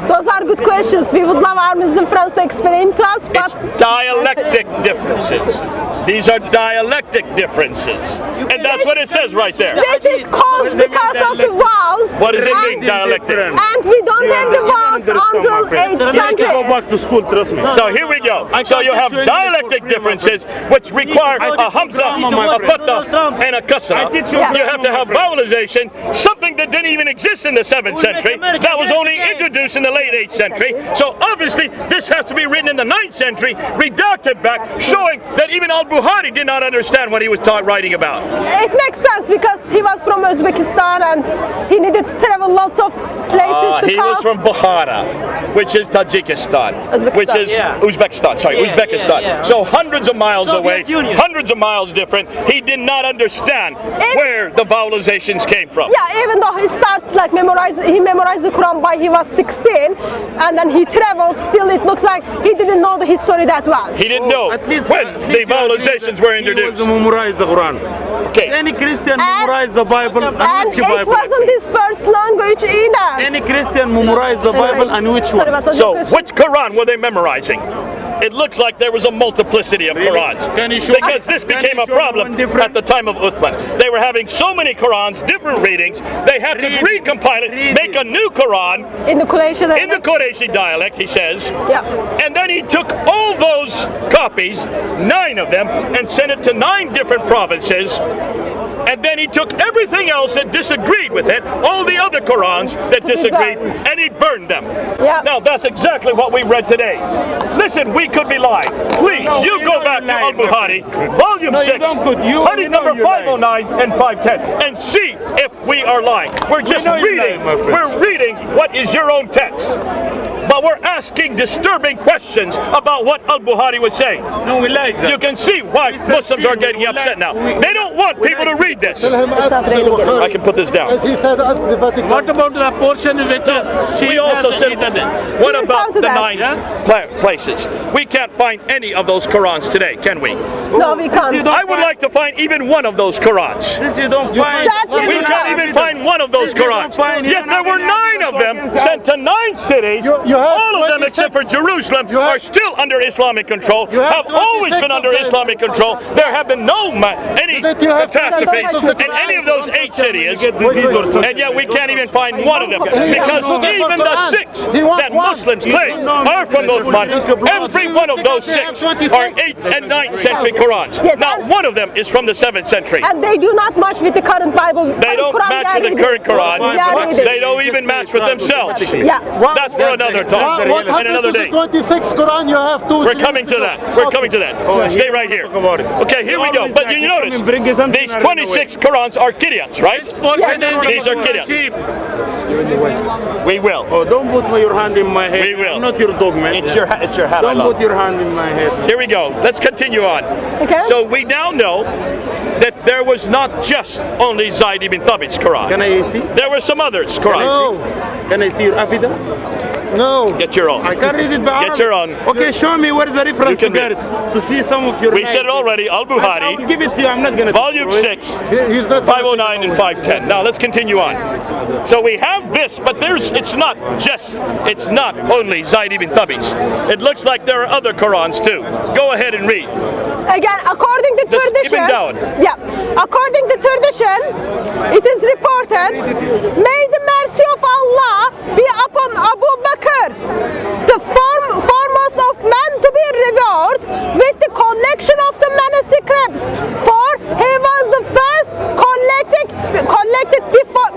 Those are good questions. We would love our Muslim friends to explain to us, but It's dialectic differences. These are dialectic differences. And that's what it says right there. which is caused because of the vowels. What does it mean, And- dialectic? And we don't have the vowels until 8th Go century. back to school, trust me. So here we go. So you have dialectic differences which require a hamza, a fatha, and a kasra. teach you You have to have vowelization, something that didn't even exist in the 7th century. That was only introduced introduced in the late 8th century. So obviously this has to be written in the 9th century, redacted back, showing that even al-Bukhari did not understand what he was writing about. It makes sense because he was from Uzbekistan and he needed to travel lots of places to He was from Bukhara, which is Tajikistan, which is Uzbekistan. Sorry, Uzbekistan. So hundreds of miles away, hundreds of miles different. He did not understand where the vowelizations came from. Yeah, even though he started like he memorized the Quran by he was 16, and then he traveled. Still, it looks like he didn't know the history that well. He didn't know when the vowelizations were introduced. He memorized the Quran. Okay. Any Christian memorized the Bible, And it wasn't his first language either. Any Christian memorized the Bible, and which Sorry, one? but So which Quran were they memorizing? It looks like there was a multiplicity of Qurans. Can you show Because this became a problem at the time of Uthman. They were having so many Qurans, different readings, they had to recompile it, make a new Quran in the Qurayshi dialect, he says. Yeah. And then he took all those copies, 9 of them, and sent it to 9 different provinces. And then he took everything else that disagreed with it, all the other Qurans that disagreed, and he burned them. Yeah. Now that's exactly what we read today. Listen, we could be lying. Please, you go back to Al-Bukhari, volume 6, hadith number 509 and 510, and see if we are lying. We're just reading. We're reading what is your own text. But we're asking disturbing questions about what Al-Bukhari was saying. No, we like that. You can see why Muslims are getting upset now. They don't want people to read this. I can put this down. As he said, ask the Vatican. What about the portion which We also said, what about the 9 places? We can't find any of those Qurans today, can we? No, we can't. I would like to find even one of those Qurans. Since you don't find, We can't even find one of those Qurans. Yet there were 9 of them sent to 9 cities. All of them except for Jerusalem are still under Islamic control, have always been under Islamic control. There have been no any catastrophes in any of those 8 cities, and yet we can't even find one of them, because even the 6 that Muslims claim are from those ones, every one of those 6 are 8th and 9th century Qurans. Not one of them is from the 7th century. And they do not match with the current Bible. They don't match with the current Quran. They don't even match with themselves. Yeah. That's for another talk What and happened another to day. the 26 Quran? You have two. We're coming to that. We're coming to that. Stay right here. Okay, here we go. But you notice, these 26 Qurans are Qiyats, right? These are Qiyats. We will. Oh, don't put your hand in my head. We will. I'm not your dog, man. It's your hat. Don't put your hand in my head. Here we go. Let's continue on. Okay. So we now know that there was not just only Zayd ibn Thabit's Quran. Can I see? There were some others Quran. No, Can I see your Afida? no. Get your own. I can read it by Get your own. Okay, show me where is the reference You to can get it. To see some of your We said it already. I will Al-Bukhari, give it to you. I'm not going to volume 6. He's not. 509 and 510. Now let's continue on. So we have this, but it's not only Zayd ibn Thabit's. It looks like there are other Qurans too. Go ahead and read. Again, according to Just tradition, even down. yeah, according to tradition, it is reported, may the mercy of Allah be upon Abu Bakr, the foremost of men to be revered with the collection of the manuscripts, for he was the first collected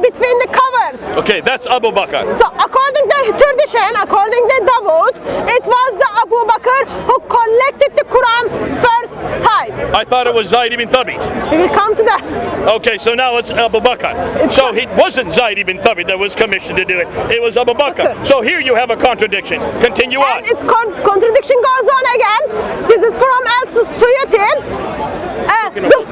between the covers. Okay, that's Abu Bakr. So according to tradition, according to Dawood, it was the Abu Bakr who collected the Quran first time. I thought it was Zayd ibn Thabit. We will come to that. Okay, so now it's Abu Bakr. So it wasn't Zayd ibn Thabit that was commissioned to do it. It was Abu Bakr. Okay. So here you have a contradiction. Continue on. And its contradiction goes on again. This is from Al-Suyuti. The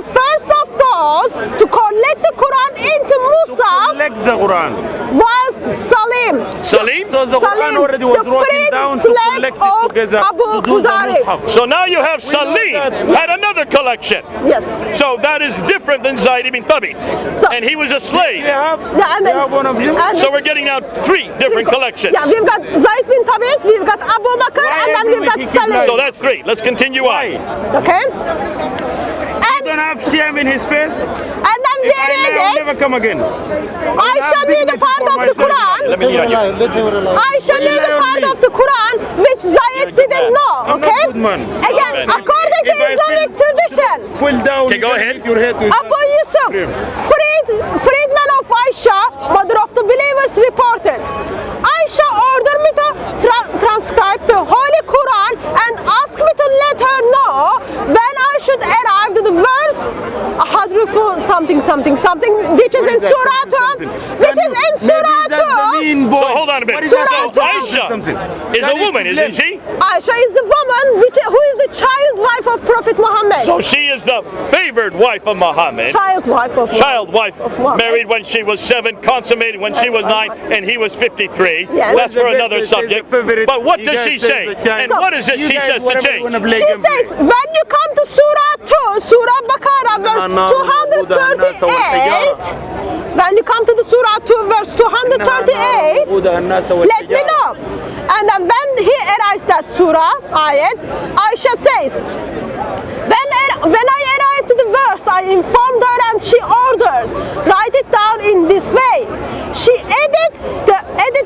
first of those to collect the Quran into Musaf Collect the Quran. was Salim. Salim? So the Quran already was the written freed down to slave collect of it together Abu to do the Huzari. Mus'haf. So now you have Salim had another collection. Yes. So that is different than Zayd ibn Thabit. So- And he was a slave. Yeah, and then, have one of them? and So we're getting now 3 different collections. yeah, we've got Zayd bin Thabit, we've got Abu Bakr, and then we've got Salim. So that's 3. Let's continue on. Okay? You don't have shame in his face. And then we If I lie, I'll read it. never come again. I showed you the part of the Quran. Let me hear you. Let him rely. I showed you the part of the Quran which Zayd didn't know. I'm not Okay? good man. Again, man. according to If I Islamic feel- tradition, Fall down. Okay, you go can ahead. hit your head with Abu Yusuf, freedman of Aisha, mother of the believers, reported is a woman, isn't she? Aisha is the woman who is the child wife of Prophet Muhammad. So she is the favored wife of Muhammad. Child wife of Child wife, Muhammad. married when she was 7, consummated when she was 9, and he was 53. Yes. That's for another subject. But what does she say? And what is it she says to change? She says, when you come to Surah 2, Surah Baqarah, verse 238, when you come to the Surah 2, verse 238, let me know. And then when he arrives at Surah, ayat, Aisha says, when I arrived to the verse, I informed her and she ordered, write it down in this way. She added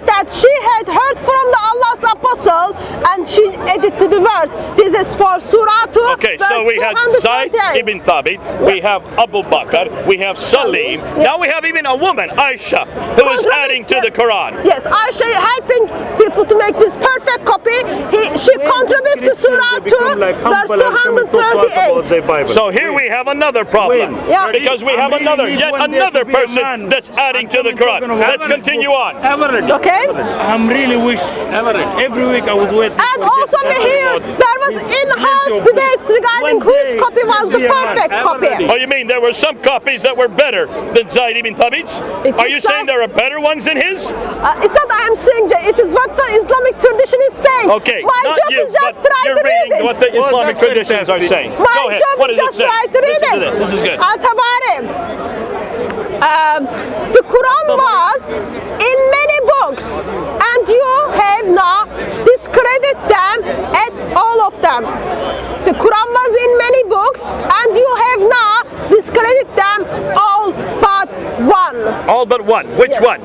that she had heard from the Allah's apostle and she added to the verse. This is for Surah 2, Okay, verse so we have Zayd 238. ibn Thabit, we have Abu Bakr, we have Salim, now we have even a woman, Aisha, who is adding to the Quran. Yes, Aisha helping people to make this perfect copy. She contributes to Surah 2, verse 238. So here we have another problem, Yeah. because we have yet another person that's adding to the Quran. Let's continue on. Okay? I'm really wish every week I was waiting. And also we hear there was in-house debates regarding whose copy was the perfect copy. Oh, you mean there were some copies that were better than Zayd ibn Thabit's? Are you saying there are better ones than his? It's not I am saying that, it is what the Islamic tradition is saying. Okay, My not job you, is just but try you're to read reading it. what the Islamic that's traditions are fantastic. saying. My Go ahead. job What is does it just say? try to read Listen to it. this. This is good. Al-Tabarim. The Quran was in many books and you have now discredited them at all of them. The Quran was in many books and you have now discredited them all but one. All but one. Which one?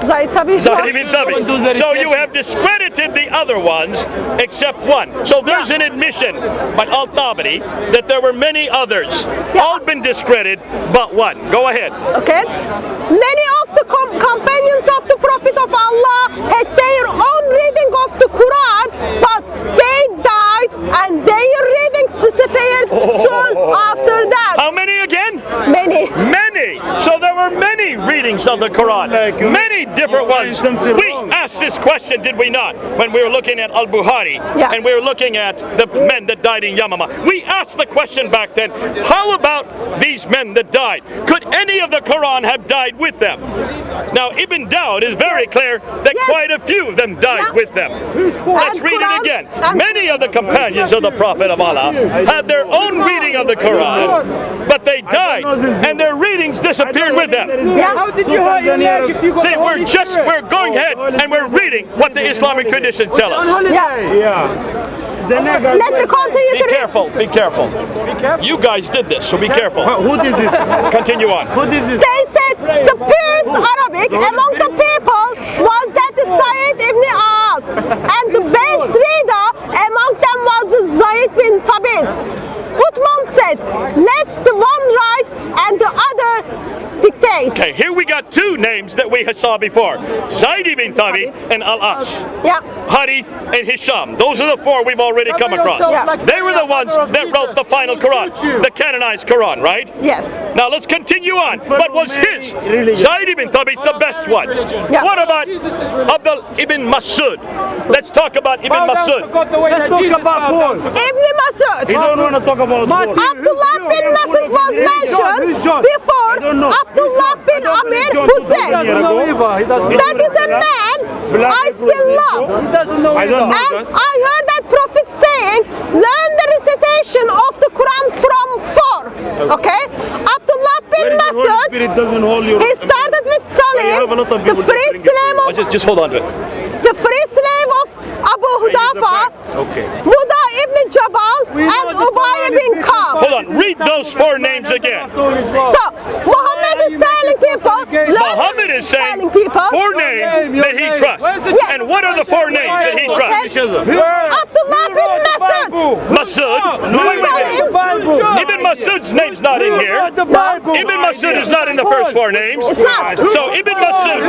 Zayd Thabit. Zayd ibn Thabit. So you have discredited the other ones except one. So there's an admission by Al-Tabari that there were many others. All been discredited but one. Go ahead. Okay? Many of the companions of the Prophet of Allah had their own reading of the Quran, but they died and their readings disappeared soon after that. How many again? Many. Many. So there were many readings of the Quran. Many different ones. We asked this question, did we not? When we were looking at Al-Bukhari and we were looking at the men that died in Yamama. We asked the question back then, how about these men that died? Could any of the Quran have died with them? Now Ibn Dawud is very clear that quite a few of them died with them. Let's read it again. Many of the companions of the Prophet of Allah had their own reading of the Quran, but they died and their readings disappeared with them. How did you hide your leg if you got See, we're going ahead and we're reading what the Islamic traditions tell us. Let me continue Be to read. careful, be careful. You guys did this, so be careful. Who did this? Continue on. Who did this? They said the purest Arabic among the people was that the Sayyid ibn As, and the best reader among them was the Zayd bin Thabit. Uthman said, let the one write and the other dictate. Okay, here we got two names that we saw before. Zayd ibn Thabit and Al-As. Yeah. Harith and Hisham. Those are the four we've already come across. They were the ones that wrote the final Quran, the canonized Quran, right? Yes. Now let's continue on. What was his? Zayd ibn Thabit's the best one. What about Abdul ibn Masud? Let's talk about Ibn Masud. Let's talk about Paul. Ibn Masud. You don't want to talk about Paul. Abdullah bin Masud was mentioned before Abdullah bin Amir Hussein. That is a man I still love. I don't know And that. I heard that Prophet saying, learn the recitation of the Quran from 4. Okay? Abdullah bin Where is the Holy Masud, Spirit doesn't hold your. he started with You have a lot Salim, of the people free that drink slave of Just hold on to it. the free slave of Abu Hudafa, Okay. Muda ibn Jabal, and Ubay bin Ka'b. Hold on. Read those four names again. So, Muhammad is telling people, Muhammad is saying four names that he trusts. Yes. And what are the four names that he trusts? Abdullah bin Masud. Masud. Wait. Ibn Masud's name's not in here. Ibn Masud is not in the first four names. It's not. So Ibn Masud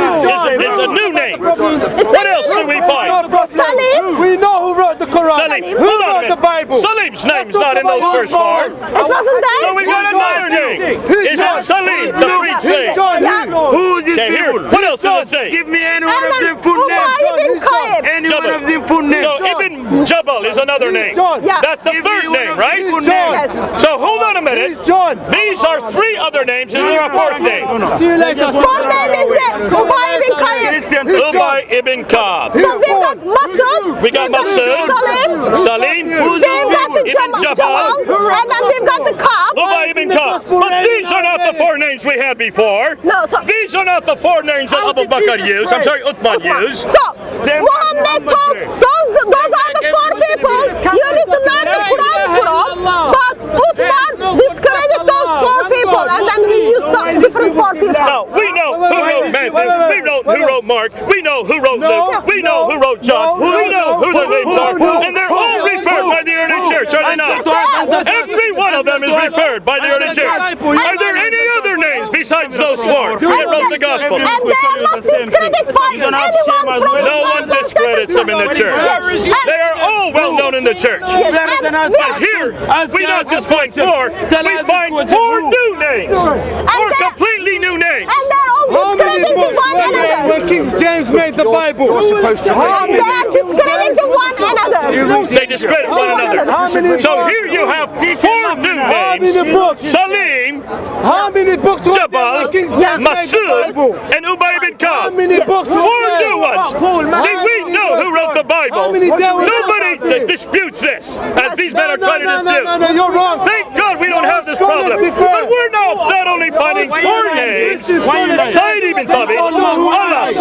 is a new name. What else do we find? Salim. We know who wrote the Quran. Quran? Salim. Who Hold on a wrote the minute. Bible? Salim's name's not in those first four. It wasn't there. So we got another name. Is it Salim, the freed slave? John, Yeah. Who is this Okay, here. people? What else does it say? Give me any one And of then them full names. Ubay ibn Ka'b. Any one Jabal. of them full names. So Ibn Jabal is another name. John. Yeah. That's the Give me third one name, of right? them full John. names. Yes. So hold on a minute. He's John. These are three other names. Is there a fourth name? See you later. Fourth name is the Ubay ibn Ka'b. Christian. Ubay ibn Ka'b. So we got Masud. We got Masud. Salim. Salim. We've got the Ibn Jabal. Jamal. And then we've got the Ka'b. Ubay ibn Ka'b. But these are not the four names we had before. No, so These are not the four names that How Abu did Bakr Jesus used. I'm pray? sorry, Uthman used. So, Muhammad told those are the four people you need to learn the Quran from, but Uthman discredited those four people and then he used some different four people. Now, we know who wrote Matthew, we know who wrote Mark, we know who wrote Luke, we know who wrote John, we know who their names are, and they're all referred by the early church, are they not? Every one of them is referred by the early church. Are there any other names besides those four that wrote the gospel? And they are not discredited by anyone from No one discredits them in the church. They are all well known in the church. But here, we not just find four, we find four new names. Four completely new names. And they're all How many discrediting books one were there another. when King James made the Bible? And they are discrediting one another. They discredit one another. So here you have four new How names. many books? Salim, How many books were there Jabal, when King James made the Masud, Bible? and Ubay ibn How Ka'b. many books were Four there? new ones. See, we know who wrote the How Bible. many there were Nobody there? disputes this, as these men are trying to No, dispute. you're wrong. Thank God we don't have this problem. But we're now not only finding four names, Said ibn Thabit, Anas,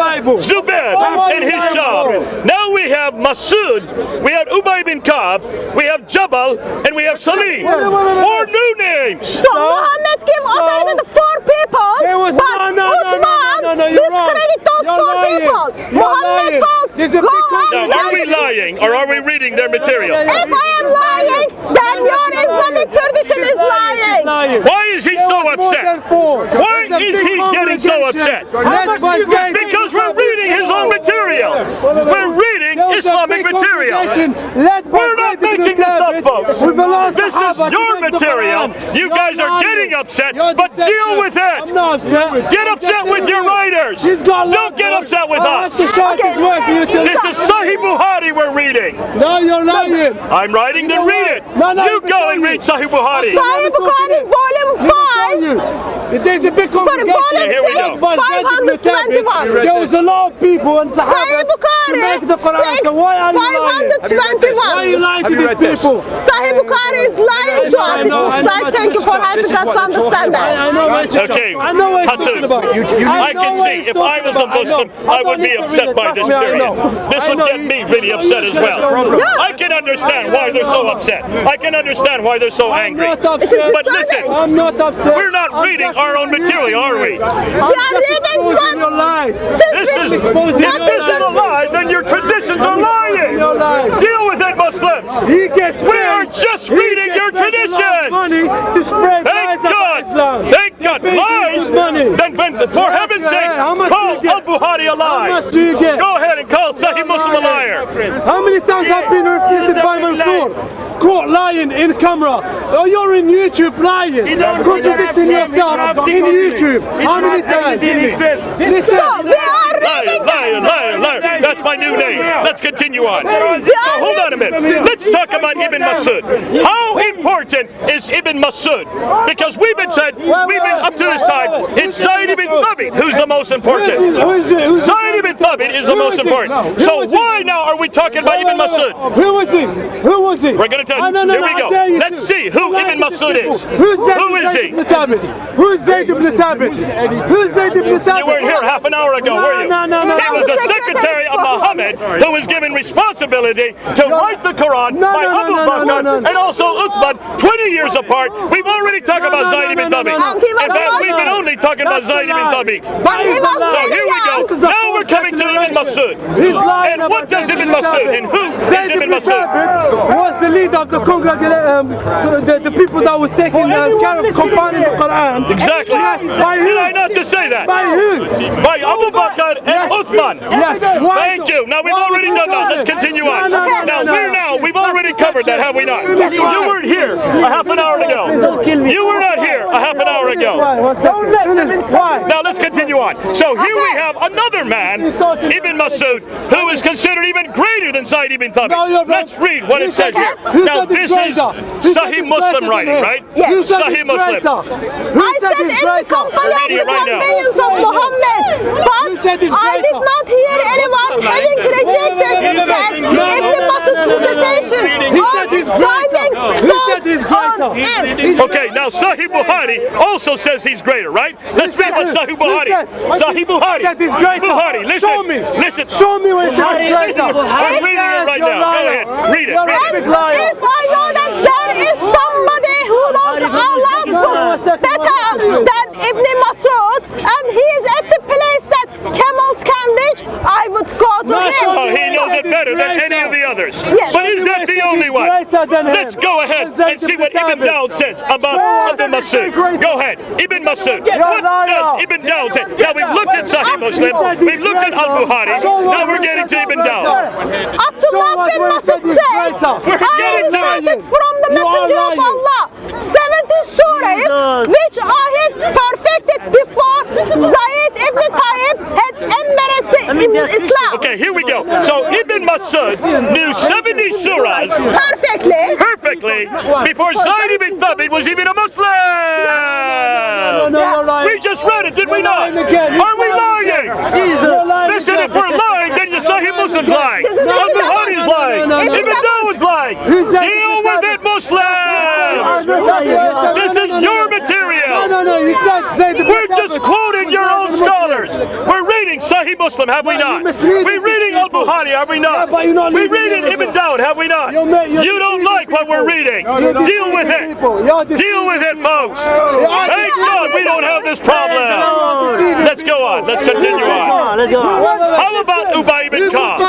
Zubair, and Hisham. Now we have Masud, we have Ubay ibn Ka'b, we have Jabal, and we have Salim. Four new names. So Muhammad gave authority to four people, There was- but no, Uthman you're wrong. discredited those You're four lying. people. You're Muhammad lying. told, There's a go big and Now, are we learn. lying or are we reading their material? If I am lying, then your Islamic tradition is lying. Why is he so upset? Why is he getting so upset? Because we're reading his own material. We're reading Islamic material. We're not making this up, folks. This is your material. You guys are getting upset, but deal with it. I'm not upset. Get upset with your writers. Don't get upset with us. This is Sahih Bukhari we're reading. No, you're lying. I'm writing, then read it. No, You go and read Sahih Bukhari. Sahih Bukhari, volume 5. There's a big congregation. Here we go. 521. There was a lot of people and Sahih Sahaba to Bukhari, make the Quran. So why are you lying? 521. Why are you lying to these people? Sahih Bukhari is lying to us. I know, So thank you for helping us to understand that. I know what you're Okay, I know what he's talking Hatun, about. I can see if I was a Muslim, I would be upset by this period. This would get me really upset as well. I can understand why they're so upset. I can understand why they're so I'm angry. not upset. But listen, I'm not upset. we're not reading our own material, are we? We are reading what your lies. This is, if exposing this your is a lie, then your traditions are lying. Your lies. Deal with it, Muslims. He gets We are just reading your traditions. money to spread Thank lies about Islam. God. Thank God. They pay Lies. good money. Then for heaven's sake, How much do call you get? Al-Bukhari a How lie. much do you get? Go ahead and call Sahih Muslim a liar. How many times have been refuted by Mansour? Caught lying in camera. Oh, you're in YouTube lying. Contradicting yourself in YouTube. How many times? Listen. So we are Liar, reading liar, liar, liar. That's my new name. Let's continue on. So hold on a minute. Let's talk about Ibn Masud. How important is Ibn Masud? Because we've been up to this time, it's Said ibn Thabit who's the most important. Who is it? Who's Said ibn Thabit is the most important. So why now are we talking about Ibn Masud? Who was he? Who was he? We're going to tell you. No, Here we I go. dare you Let's to. see who Ibn Masud is. Who is he? Who's Zayd ibn Thabit? Who's Zayd ibn Thabit? You weren't here half an hour ago, were you? No. He was a secretary of Muhammad who was given responsibility to write the Quran by Abu Bakr and also Uthman 20 years apart. We've already talked about Zayd ibn Thabit. In fact, we've been only talking about Zayd ibn Thabit. But he was So here we go. Now we're coming to Ibn Ibn Masud. He's lying. And what does Ibn Masud? And who is Ibn Masud? Was the leader of the the people that was taking care of compiling the Quran. Exactly. Yes, by who? Did I not just say that? By who? By Abu Bakr and Uthman. Yes. Why? Thank you. Now we've already done that. Let's continue on. We've already covered that, have we not? Yes, You weren't here a half an hour ago. You were not here a half an hour ago. Why? Now let's continue on. So here we have another man, Ibn Masud, who is considered even greater than Zayd ibn Thabit. Let's read what it says here. Now this is Sahih Muslim writing, right? Yes. Sahih Muslim. I said in the company of the conveyance of Muhammad, but I did not hear anyone having rejected that Ibn Masud's recitation or finding fault on it. Okay, now Sahih Bukhari also says he's greater, right? Let's read what Sahih Bukhari. Sahih Bukhari. Bukhari, listen. Show me. Listen. Show me where it says greater. I'm reading it right now. Go ahead. Read it. You're Read a it. big liar. If I know that there is somebody who knows Allah better than Ibn Masud, and he is at the place that camels can reach, I would go to him. Oh, he knows it better than any of the others. Yes. But is that the only one? Let's go ahead and see what Ibn Dawud says about Ibn Masud. Go ahead. Ibn Masud. What does Ibn Dawud say? Now we've looked at Sahih Muslim, we've looked at Al-Bukhari, now we're getting to Ibn Dawud. Abdullah bin Masud said, I recited from the Messenger of Allah 70 surahs which I had perfected before Zayd ibn Tayyib had embarrassed in Islam. Okay, here we go. So Ibn Masud knew 70 surahs perfectly before Zayd ibn Thabit was even a Muslim. We just read it, did we not? Are we lying? Listen, if we're lying, then the Sahih Muslim's lying. Al-Bukhari's lying. Ibn Dawud's lying. Deal with it, Muslims. This is your material. We're just quoting your own scholars. We're reading Sahih Muslim, have we not? We're reading Al-Bukhari, have we not? We're reading Ibn Dawud, have we not? You don't like what we're reading. Deal with it. Deal with it, folks. Thank God we don't have this problem. Let's go on. Let's continue on. How about Ubay ibn Ka'b?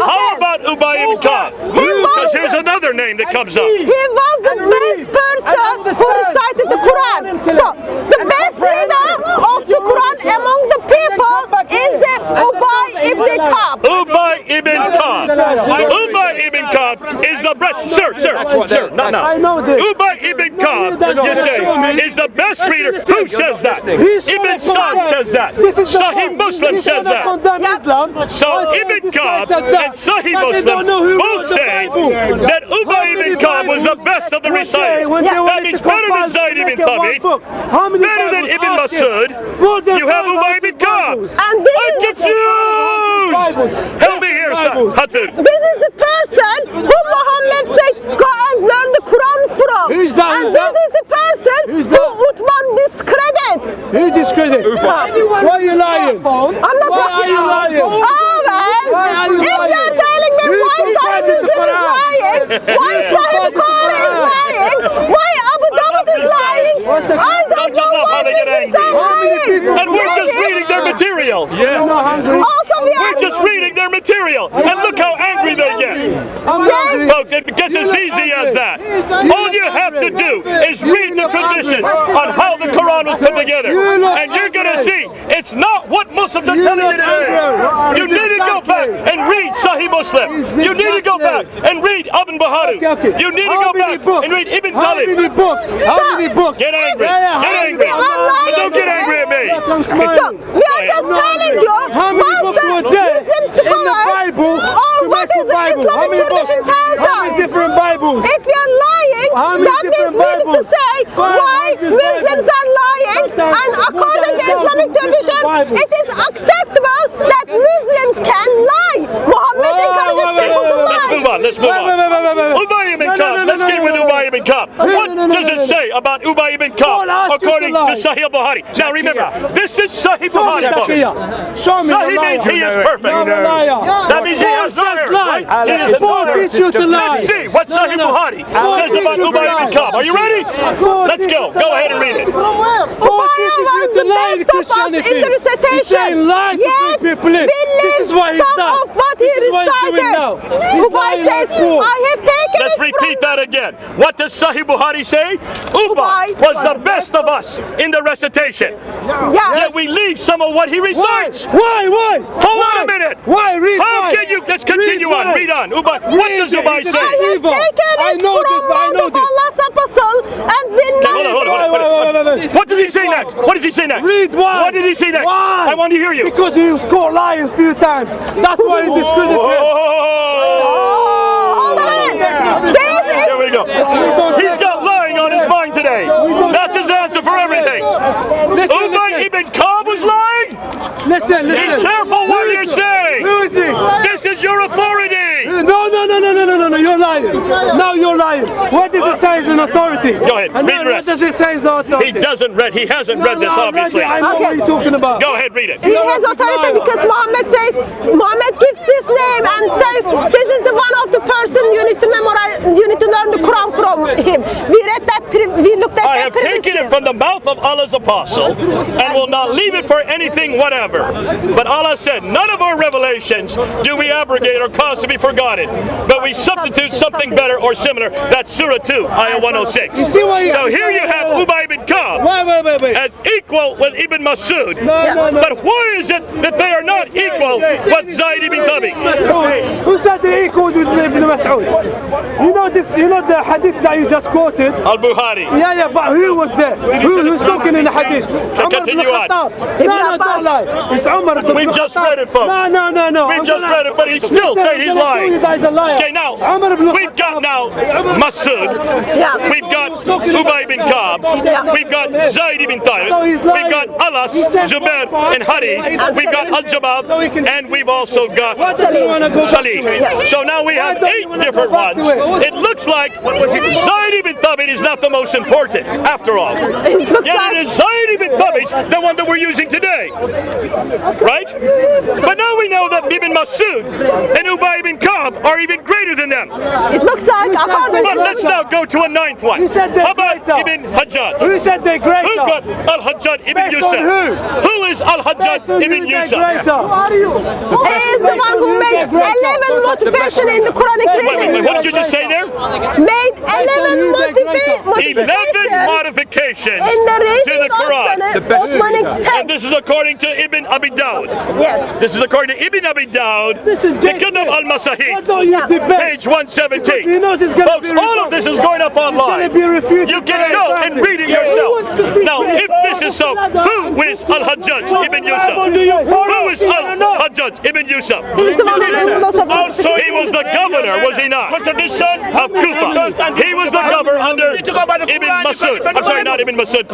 How about Ubay ibn Ka'b? Because here's another name that comes up. He was the best person who recited the Quran. So the best reader of the Quran among the people is the Ubay ibn Ka'b. Ubay ibn Ka'b. Ubay ibn Ka'b is the best. Sir, not now. Ubay ibn Ka'b, you say, is the best reader. Who says that? Ibn Sa'd says that. Sahih Muslim says that. So Ibn Ka'b and Sahih Muslim both say that Ubay ibn Ka'b was the best of the reciters. That means better than Zayd ibn Thabit, better than Ibn Masud. You have Ubay ibn Ka'b. I'm confused. Help me here, Hatun. This is the person who Muhammad said, go and learn the Quran from. And this is the person who Uthman discredited. Who discredited? Why are you lying? I'm not Why are you lying? Oh, well, if you're telling me why Sahih Muslim is lying, why Sahih Bukhari is lying, why Abu Dawud is lying, I don't know why Muslims are lying. And we're just reading their material. Also, We're just reading their material. And look how angry they get. Folks, it gets as easy as that. All you have to do is read the traditions on how the Quran was put together. And you're going to see it's not what Muslims are telling you today. You need to go back and read Sahih Muslim. You need to go back and read Ibn Bukhari. You need to go back and read Ibn Talib. How many books? Get angry. Get angry. But don't get angry at me. So, we are just telling you what the Muslim scholars or what is the Islamic tradition tells us. Different Bibles. If you are lying, that means we need to say why Muslims are lying, and according to Islamic tradition, it is acceptable that Muslims can lie. Muhammad encourages people to lie. Let's move on. Ubay ibn Ka'b. Let's get with Ubay ibn Ka'b. What does it say about Ubay ibn Ka'b according to Sahih Bukhari? Now remember, this is Sahih Bukhari book. Sahih means he is perfect. That means he has no errors, right? teach you to lie. Let's see what Sahih Bukhari says about Ubay ibn Ka'b. Are you ready? Let's go. Go ahead and read it. Ubay was the best of us in the recitation. Yet, This is why he's some done. of what he This is what he's doing recited. now. He's Ubay lying says, like fool. I have taken Let's it repeat from that again. What does Sahih Bukhari say? Ubay was the best of us in the recitation. Yet we leave some of what he recites. Why? Hold on a minute. Why? Read How why. can you? Let's continue on. Read on. Ubay. What does Ubay Read it. say? I have Evil. taken I it know from this, I know one of this. Allah's apostle and will not Wait. What does he say next? What does he say next? Read why. What did he say next? Why? I want to hear you. Because he was caught lying a few times. That's why he discredited him. Hold on a minute. This Here we go. He's got lying on his mind today. That's his answer for everything. Ubay ibn Ka'b was lying? Listen. Be careful what you're saying. Who is he? This is your authority. No, you're lying. Now you're lying. What does it say is an authority? Go ahead, And read then the what rest. does it say is the authority? He hasn't read this, obviously. I know what you're talking about. Go ahead, read it. He has authority because Muhammad gives this name and says this is the one of the person you need to memorize, you need to learn the Quran from him. We read that, we looked at I that have taken it from the mouth of Allah's apostle and will not leave it for anything whatever. But Allah said, none of our revelations do we abrogate or cause to be forgotten, but we substitute something better or similar. That's Surah 2, Ayah 106. You see what he- So here you have Ubay ibn Ka'b Wait. as equal with Ibn Masud. No. But why is it that they are not equal with Zayd ibn Thabit? Who said they equaled with Ibn Mas'ud? You know this. You know the hadith that you just quoted. Al-Bukhari. Yeah, but who was there? Who's talking in the hadith? Continue on. No, don't lie. It's Umar ibn We've just Khattab. read it, folks. No. We've just read it, but he still said he's lying. Okay, now, Umar ibn we've got now Masud, Yeah. we've got Ubay ibn Ka'b, we've got Zayd ibn Thabit, we've got Alas, Zubair, and Hari, we've got Al-Jabab, and we've also got Salim. So now we have 8 different ones. It looks like Zayd ibn Thabit is not the most important, after all. Yet it is Zayd ibn Thabit, the one that we're using today. Right? But now we know that Ibn Masud and Ubay ibn Ka'b are even greater than them. It looks like according But to let's now go to a 9th one. Who said they're How about greater? Ibn Hajjaj? Who said they're greater? Who got Al-Hajjaj ibn Based on Yusuf? who? Who is Al-Hajjaj So ibn who they're Yusuf? greater? he is the one who made 11 motivation in the Quranic Wait, reading. what did you just say there? Made 11 11 motivation modifications in the to reading the Quran. of the Ottoman And text. this is according to Ibn Abi Dawud. Yes. This is according to Ibn Abi Dawud, This is the JK. Kitab Why al-Masahid, don't you Yeah. debate? page 117. He knows it's gonna Folks, be all of this is going up online. be refuted You can very go badly. and read it yourself. Now, if this is so, who is Al-Hajjaj ibn Yusuf? Who is Al-Hajjaj ibn Yusuf? He's the one who made lots of Also, he was the governor, was he not? Of Kufa. He was the governor under Ibn Masud. I'm sorry, not Ibn Masud.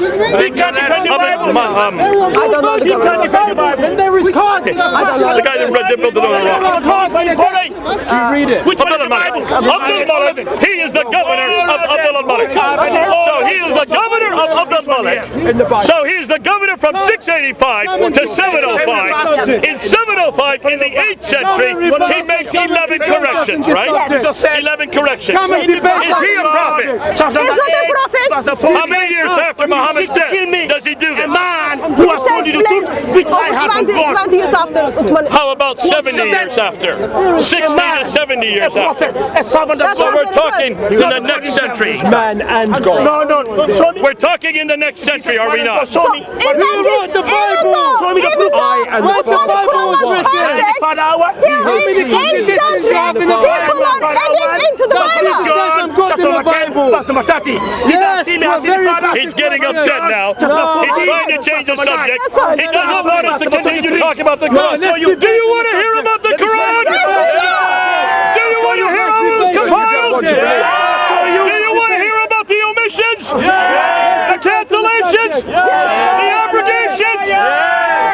He can't defend the Bible. I don't know the He can't defend the Bible. Then there is God. The guy that read the built it on the rock. Read it. Which one is Abdul the Bible? Abdul Malik, he is the governor of Abdul Malik. So he is the governor of Abdul Malik. So he is the governor from 685 to 705. In 705, in the 8th century, he makes 11 corrections, right? Yes. 11 corrections. Come and debate. Is he a prophet? He's not a prophet. How many years after Muhammad's death does he do this? Who has told you the truth? Which I have from God. 20 years after Uthman. How about 70 years after? 60 to 70 years after. A servant of So God. we're talking in the next century. Man and God. No. Show me. We're talking in the next century, are we not? Show me. Who wrote the Bible? Show me the proof. What the Bible was written. Father, hour. Still, in 8th century, people are adding into the Bible. Says God in the Bible. Verse number 30. Yes, we're very He's getting upset now. No. He's trying to change the subject. That's all right. He doesn't want us to continue talking about the No, Quran. let's Do you want to hear about the Quran? Do you want to hear how it was compiled? Do you want to hear about the omissions? The cancellations? The abrogations?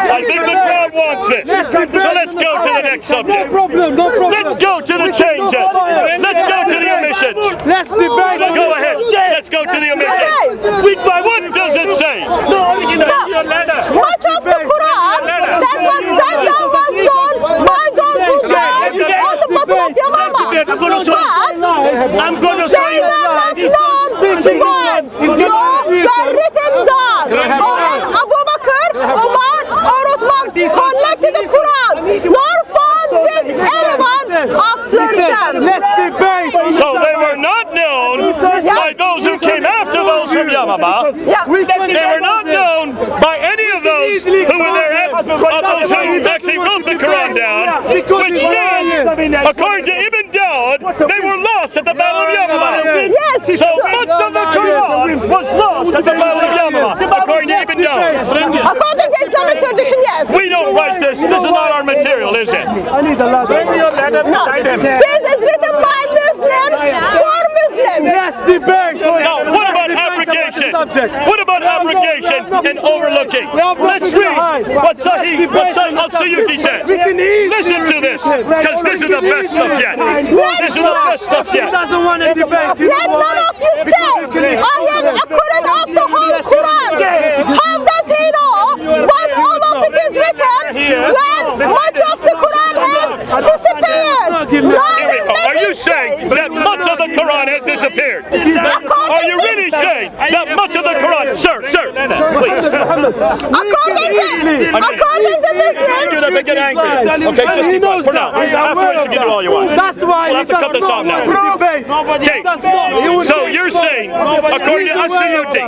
I think the crowd wants this. So let's go to the next subject. No problem. Let's go to the changes. Let's go to the omissions. Let's debate. Go ahead. Let's go to the omissions. What does it say? Much of the Quran that was sent down was done by those who died on the bottom of Yamama. I'm going to They say were not known to God. No, were written down. Only Abu Bakr, Umar, or Uthman collected the Quran, nor found with anyone after them. Let's debate. So they were not known by those who came after those from Yamama. Yeah. They were not known by any of those who were there after those who actually wrote the Quran down, which means, according to Ibn Dawud, they were lost at the Battle of Yamama. Yes. So much of the Quran was lost at the Battle of Yamama, according to Ibn Dawud. According to Islamic tradition, yes. We don't write this. This is not our material, is it? I need a lot. This is written by Muslims for Muslims. Let's debate. Now, what about abrogation? What about abrogation and overlooking? Let's read what Sahih al-Suyuti says. Listen to this, because this is the best stuff yet. This is the best stuff He yet. doesn't want to debate. Let none of you say, I am accurate of the whole Quran. How does he know what all of it is written when much of the Quran has disappeared? Are you saying that much of the Quran has disappeared? Are you really saying that much of the Quran? Sir, please. According to Muslims, You're gonna get angry. Okay, just keep on for now. Afterwards, you can do all you want. That's why We'll have to cut this off now. Okay, so you're saying, according to As-Suyuti,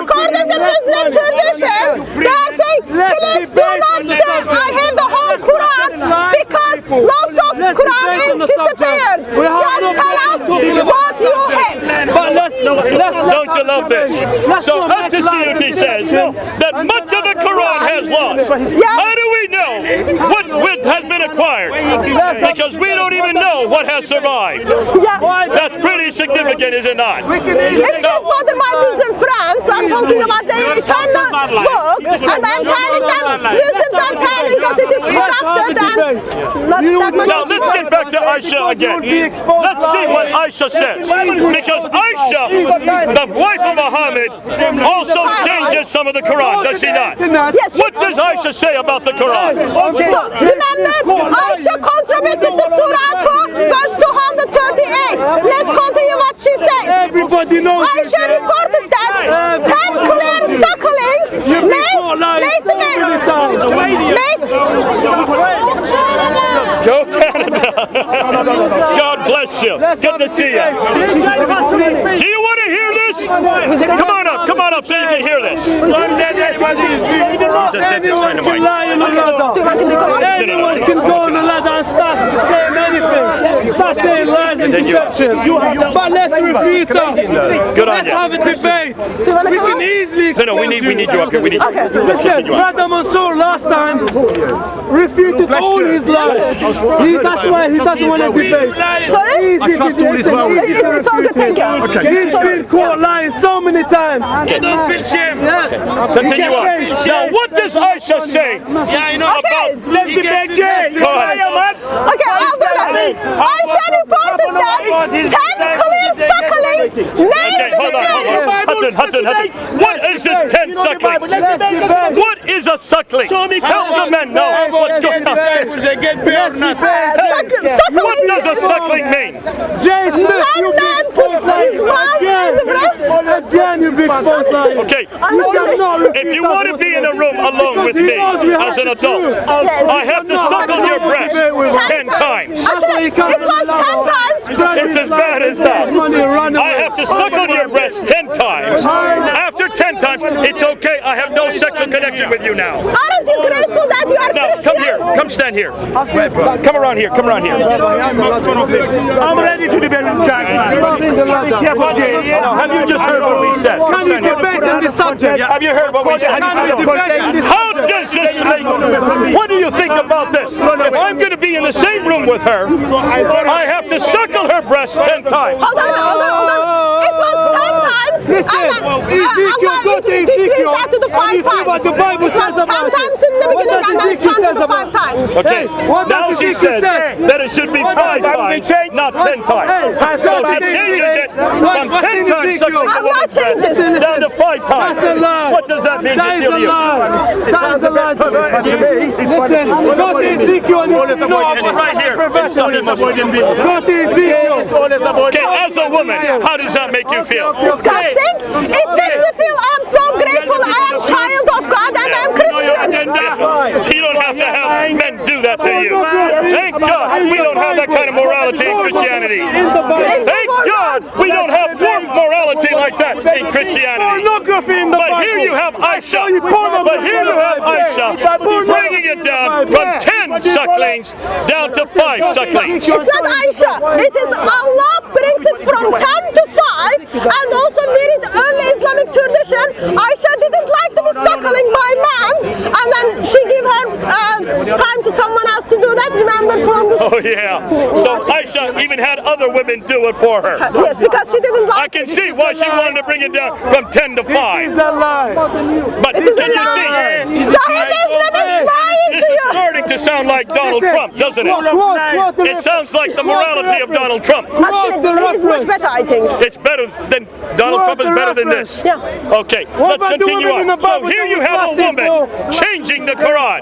according to Muslim traditions, they are saying, please do not say I have the whole Quran because most of the Quran is disappeared. Just tell us what you have. But don't you love this? So As-Suyuti says that much of the Quran has lost. How do we know what has been acquired? Because we don't even know what has survived. That's pretty significant, is it not? It's not bother my Muslim friends. I'm talking about the eternal book, and I'm telling them Muslims are telling because it is corrupted and not that much. Now let's get back to Aisha again. Let's see what Aisha says. Because Aisha, the wife of Muhammad, also changes some of the Quran, does she not? Yes. What does Aisha say about the Quran? So, remember, Aisha contributed to Surah 2, verse 238. Let's continue what she says. everybody knows. Aisha reported that 10 clear sucklings Go Canada. God bless you. Good to see you. Do you want to hear this? Come on up so you can hear this. Anyone can lie in a ladder. Anyone can go on a ladder and start saying anything. Start saying lies and deception. But let's refute us. Good on Let's you. have a debate. We can easily No, we need you up here. We need you. Let's Listen, continue on. Brother Mansour last time refuted all his lies. That's why he doesn't want to debate. Sorry? Easy to listen. It's all good, thank you. He's been caught lying so many times. Don't feel shame. Continue on. Now, what does Aisha say Yeah, I know Okay. about. Let's debate gay. Go ahead. Okay, I'll do that. Aisha reported that 10 clear sucklings Okay, hold on. Hudson. What is this 10 suckling? What is a suckling? Help the men know what's going on. They get beer or not. What does a suckling mean? Jay Smith, One you'll be man exposed puts his mouth in the breast. Again, you'll be exposed lying. Okay, You cannot refute if you want to be in a room alone with me as an adult, I have to suckle your breast 10 times. Actually, it was 10 times. It's as bad as that. I have to suckle your breast 10 times. After 10 times, it's okay. I have no sexual connection with you now. Aren't you grateful that you are Now, Christian? come here. Come stand here. Come around here. I'm ready to debate this guy. Now, have you just heard what we said? Can you debate on this subject? Have you heard what we said? Can you debate on this How does this make? What do you think about this? If I'm going to be in the same room with her, I have to suckle her breast 10 times. Hold on. It was 10 times. Listen, and then, Ezekiel, Allah go to decreased Ezekiel, that to the 5 and you see times. what the Bible says about 10 it. times in the beginning and then counted 5 times. Okay, what now does she Ezekiel says say? that it should be 5 times, not 10 times. So she changes it from 10 times suckling the Allah woman's changes. breast down to 5 times. That's a lie. What does that mean That is to a you? lie. That is a lie. Listen, go to Ezekiel and you know It's right here. It's Sahih Muslim. Go to Ezekiel. Okay, as a woman, how does that make you feel? Disgusting. It makes me feel I am so grateful. I am child of God and I am Christian. You don't have to have men do that to you. Thank God we don't have that kind of morality in Christianity. Thank God we don't have warm morality like that in Christianity. Pornography in the But Bible. here you have Aisha. But here you have Aisha bringing it down from 10 sucklings down to 5 sucklings. It's not Aisha. It is Allah brings it from 10 to 5 and also very early Islamic tradition. Aisha didn't like to be suckling by man and then she gave her time to someone else to do that. Remember from the... Oh yeah. So Aisha even had other women do it for her. Yes, because she didn't I like can see why she wanted to bring it down from 10 to 5. It's a lie. But it. It is can a you see? lie. Sahih Islam is lying This to is you. starting to sound like Donald Trump, doesn't it? It sounds like the morality of Donald Trump. Actually, it's much better, I think. It's better than Donald Trump is better than this. Yeah. Okay, let's about the continue women in the on. So Bible here that you was have a lasting woman changing the Quran,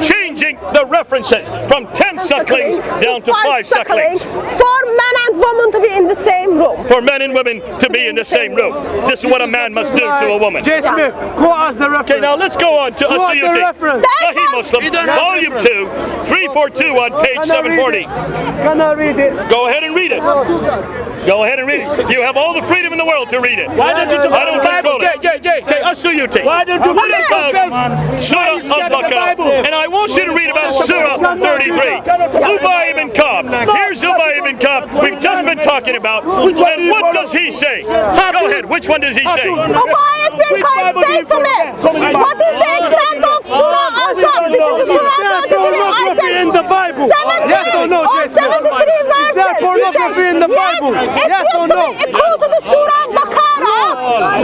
changing the references from 10 sucklings down to 5 sucklings. For men and women to be in the same room. For men and women to be in the same room. This is what a man must do to a woman. J. Smith, quote us the reference. Okay, now let's go on to Quote the Asuyuti. reference. Sahih Muslim, Volume 2, 342 on page 740. Can I read it? Go ahead and read it. Go ahead and read it. You have all the freedom in the world to read it. Why don't you talk I don't about the control Bible? it. Okay, Asuyuti. Why don't you What read about Surah Al-Baqarah? And I want you to read about Surah 33. Ubay ibn Ka'b. Here's Ubay ibn Ka'b. We've just been talking about. And what does he say? Go ahead. Which one does he say? Ubay ibn Ka'b said to me, what is the extent of Surah Al-Asr, which is Surah 33? I said, in the Bible. 70 Yes or no, or J. Smith? 73 verses. Is there pornography in the Bible? Yes, it Yes used or to no? be equal to the Surah Baqarah,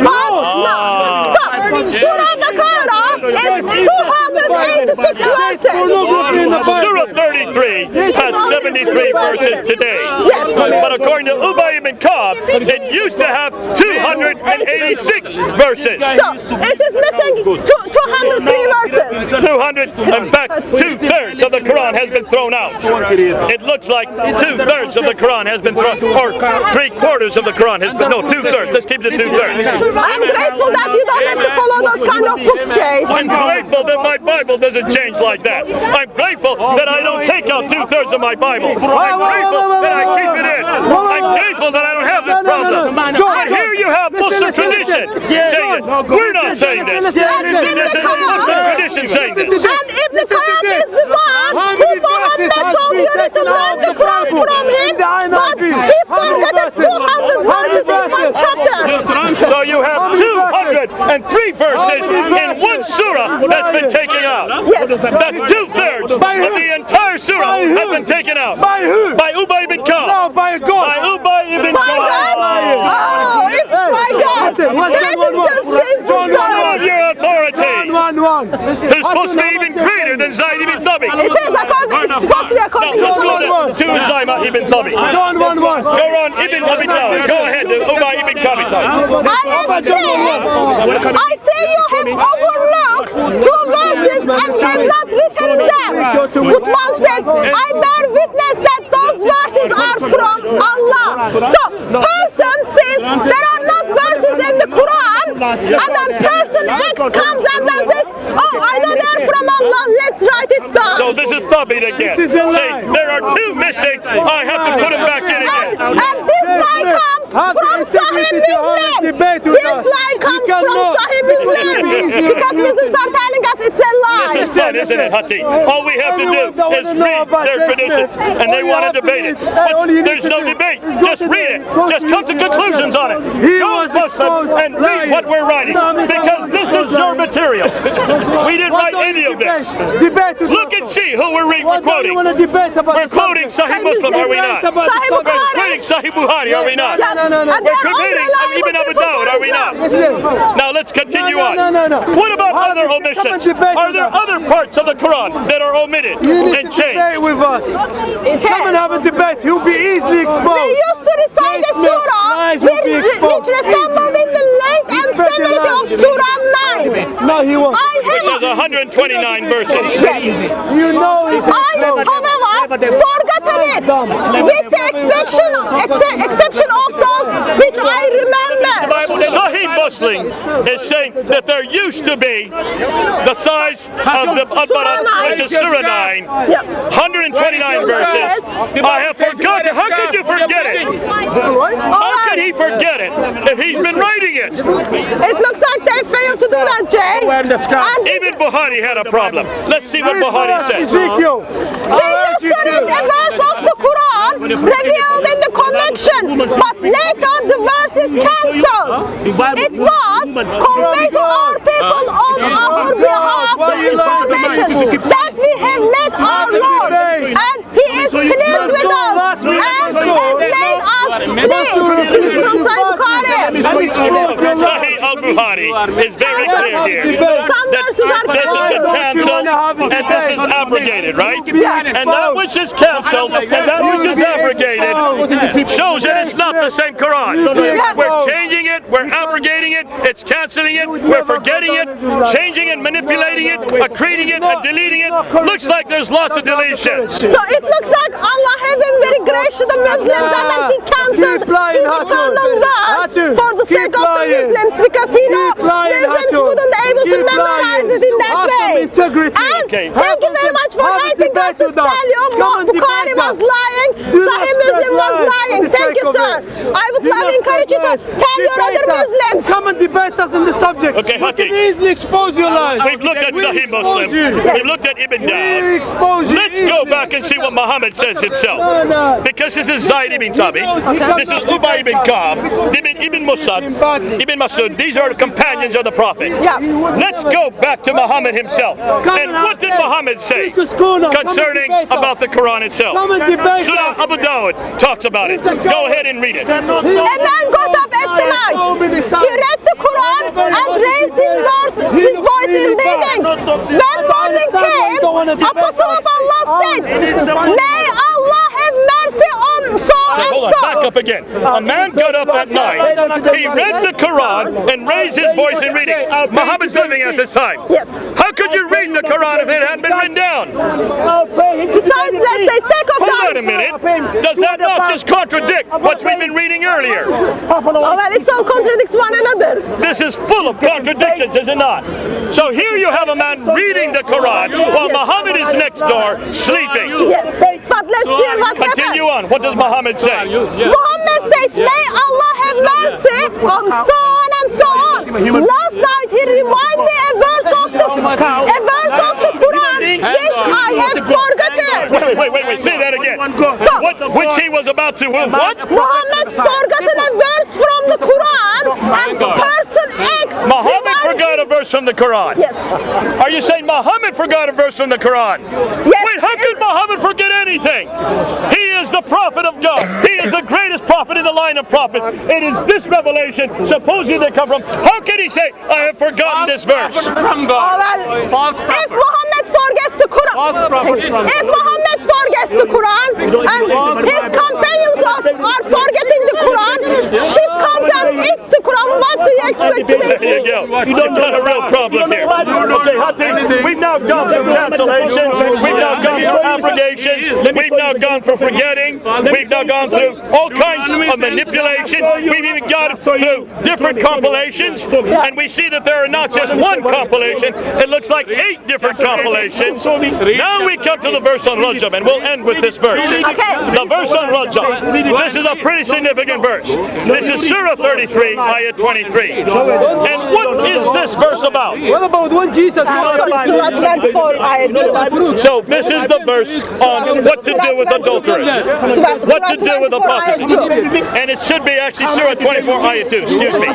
but no. So, Surah Baqarah is 286 verses. Pornography in the Bible. Surah 33 has 73 verses today. Yes. But according to Ubay ibn Ka'b, it used to have 286 verses. So, it is missing 203 verses. 200, in fact, 2/3 of the Quran has been thrown out. It looks like 2/3 of the Quran has been thrown, or 3/4 of the Quran has been, no, 2/3. Let's keep it 2/3. I'm grateful that you don't have to follow those kind of books, Shay. I'm grateful that my Bible doesn't change like that. I'm grateful that I don't take out 2/3 of my Bible. I'm grateful that I keep it in. I'm grateful that I don't have this problem. But here you have Muslim tradition saying it. We're not saying this. This is Muslim tradition saying this. And Ibn Qayyim is the one who Muhammad told you to learn the Quran from him, but he forgot 200 verses in one chapter. So you have 203 verses in one surah that's been taken out. Yes. That's 2/3 of the entire surah has been taken out. By who? By Ubay ibn Ka'b. No, by God. By Ubay ibn My God! Ka'b. Oh, it's my God! That is just shameful, Of sir. your authority. 1-1. Who's supposed to be even greater than Zayd ibn Thabit. It is according, it's supposed to be Now according let's go to to Zayma ibn Thabit. John 1-1. Go on Ibn Abi Talib. Go ahead, Ubay ibn Ka'b. I say you have overlooked 2 verses and have not written them. Uthman said, I bear witness that those verses are from Allah. So, person says there are not verses in the Quran, and then person X comes and then says, oh, I know they're from Allah, let's write it down. So this is Thabit again. This is a lie. See, there are 2 missing. I have to put him back in again. And this lie comes from Sahih Muslim. This lie comes from Sahih Muslim. Because Muslims are telling us it's a lie. This is fun, isn't it, Hati? All we have to do is read their traditions, and they want to debate it. There's no debate. Just read it. Just come to conclusions on it. Go Muslim and read what we're writing, because this This is your material. We didn't write any of this. Look and see who we're quoting. We're quoting Sahih Muslim, are we not? Sahih We're Bukhari. quoting Sahih Bukhari, are we not? Yeah, no. and We're they're quoting unreliable Ibn Abu people Dawud, for are we not? Islam. Now let's continue on. No. What about Mohammed, other come and omissions? debate Are with there us. other parts of the Quran that are omitted You need and to debate changed? with us. Come and have a debate. You'll be easily We exposed. used to recite the Yes, surah lies will be exposed. which resembled in the late and Spread the severity of lies. Surah 9. No, he won't. Which has 129 verses. Yes. You know he's I, however, forgotten it with the exception of those which I remember. Sahih Muslim is saying that there used to be the size of the Al-Baqarah, which is Surah 9, Yeah. 129 verses. I have forgotten. How could you forget it? How could he forget it if he's been writing it? It looks like they failed to do that, Jay. And Even Bukhari had a problem. Let's see what Bukhari says. Ezekiel. we used to read a verse of the Quran revealed in the connection, but later the verse is cancelled. It was conveyed to our people on our behalf the information that we have met our Lord, and He is pleased with us, and has made us pleased. This is from Sahih Bukhari. Sahih al-Bukhari is very clear here. Some verses are This is the cancelled and this is abrogated, right? And that which is cancelled and that which is abrogated shows that it's not the same Quran. We're changing it, we're abrogating it, it's cancelling it, we're forgetting it, changing it, manipulating it, accreting it, and deleting it. Looks like there's lots of deletions. So it looks like Allah has been very gracious to the Muslims, and then He cancelled His eternal word for the sake of the Muslims, because He knows Muslims wouldn't be able to memorize it in that way. And thank you very much for helping us to tell you Bukhari was lying, Sahih Muslim was lying. Thank you, sir. I would love to encourage you to tell your other Muslims. Come and debate us on the subject. Okay, We can Hati. easily expose your lies. We've looked at We Sahih expose Muslim. you. We've looked at Ibn We Dawud. expose you. Let's go back and see what Muhammad says himself. No. Because this is Zayd ibn Thabit, this is Ubay ibn Ka'b, Ibn Musad, Ibn Masud. These are the companions of the Prophet. Yeah. Let's go back to Muhammad himself. And what did Muhammad say concerning about the Quran itself? Come and debate Surah Abu Dawud talks about it. Go ahead and read it. A man got up at the night. He read the Quran and raised his voice in reading. When morning came, Apostle of Allah said, "May Allah have mercy on so and Hold on, back so." up again. A man got up at night, he read the Quran and raised his voice in reading. Muhammad's living at this time. Yes. How could you read the Quran if it hadn't been written down? Besides, let's say, sake of Hold on a time. minute. Does that not just contradict what we've been reading earlier? Oh, well, it all contradicts one another. This is full of contradictions, is it not? So here you have a man reading the Quran while Muhammad is next door sleeping. Yes. But let's hear what Continue happened. on. What does Muhammad say? Muhammad says, "May Allah have mercy on so on and so on." Last night he reminded me a verse of the Quran which I had forgotten. Wait. Say that again. So, Which he was about to what? Muhammad forgotten a verse from the Quran, and person X. Muhammad forgot a verse from the Quran. Yes. Are you saying Muhammad forgot a verse from the Quran? Yes. Wait, how could Muhammad forget anything? He is the prophet of God. He is the greatest prophet in the line of prophets. It is this revelation, supposedly they come from. How can he say, "I have forgotten this verse"? Oh, well, if Muhammad forgets the Quran, and his companions are forgetting the Quran, ship comes and eats the Quran. What do you expect to There be? you go. You've got a real problem here. Okay, Hatun, we've now gone through cancellations, we've now gone through abrogations, we've now gone through forgetting, we've now gone through all kinds of manipulation, we've even gone through different compilations, and we see that there are not just one compilation, it looks like 8 different compilations. Now we come to the verse on Rajab, and we'll end with this verse. The verse on Rajab. This is a pretty significant verse. This is Surah 33, Ayah 23. And what is this verse about? What about when Jesus was Surah 24 ayet 2. So this is the verse on what to do with adulterers. What to do with apostasy. And it should be actually Surah 24 ayat 2. Excuse me.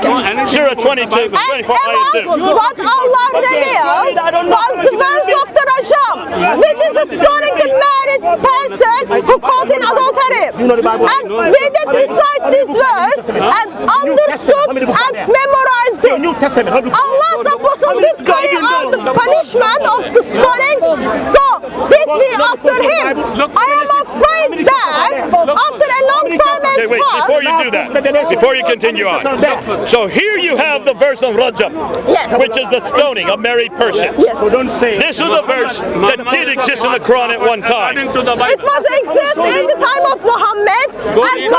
Surah 22, 24 ayat 2. What Allah revealed was the verse of the Rajam, which is the stoning the married person who caught in adultery. And we did recite this verse and understood and memorized it. Allah's apostle did carry out the punishment of the stoning, so did we after him. I am afraid that after a long time has Wait, passed. before you do that, before you continue on. So here you have the verse of Rajab, which is the stoning of married person. This is the verse that did exist in the Quran at one time. It was exist in the time of Muhammad, and in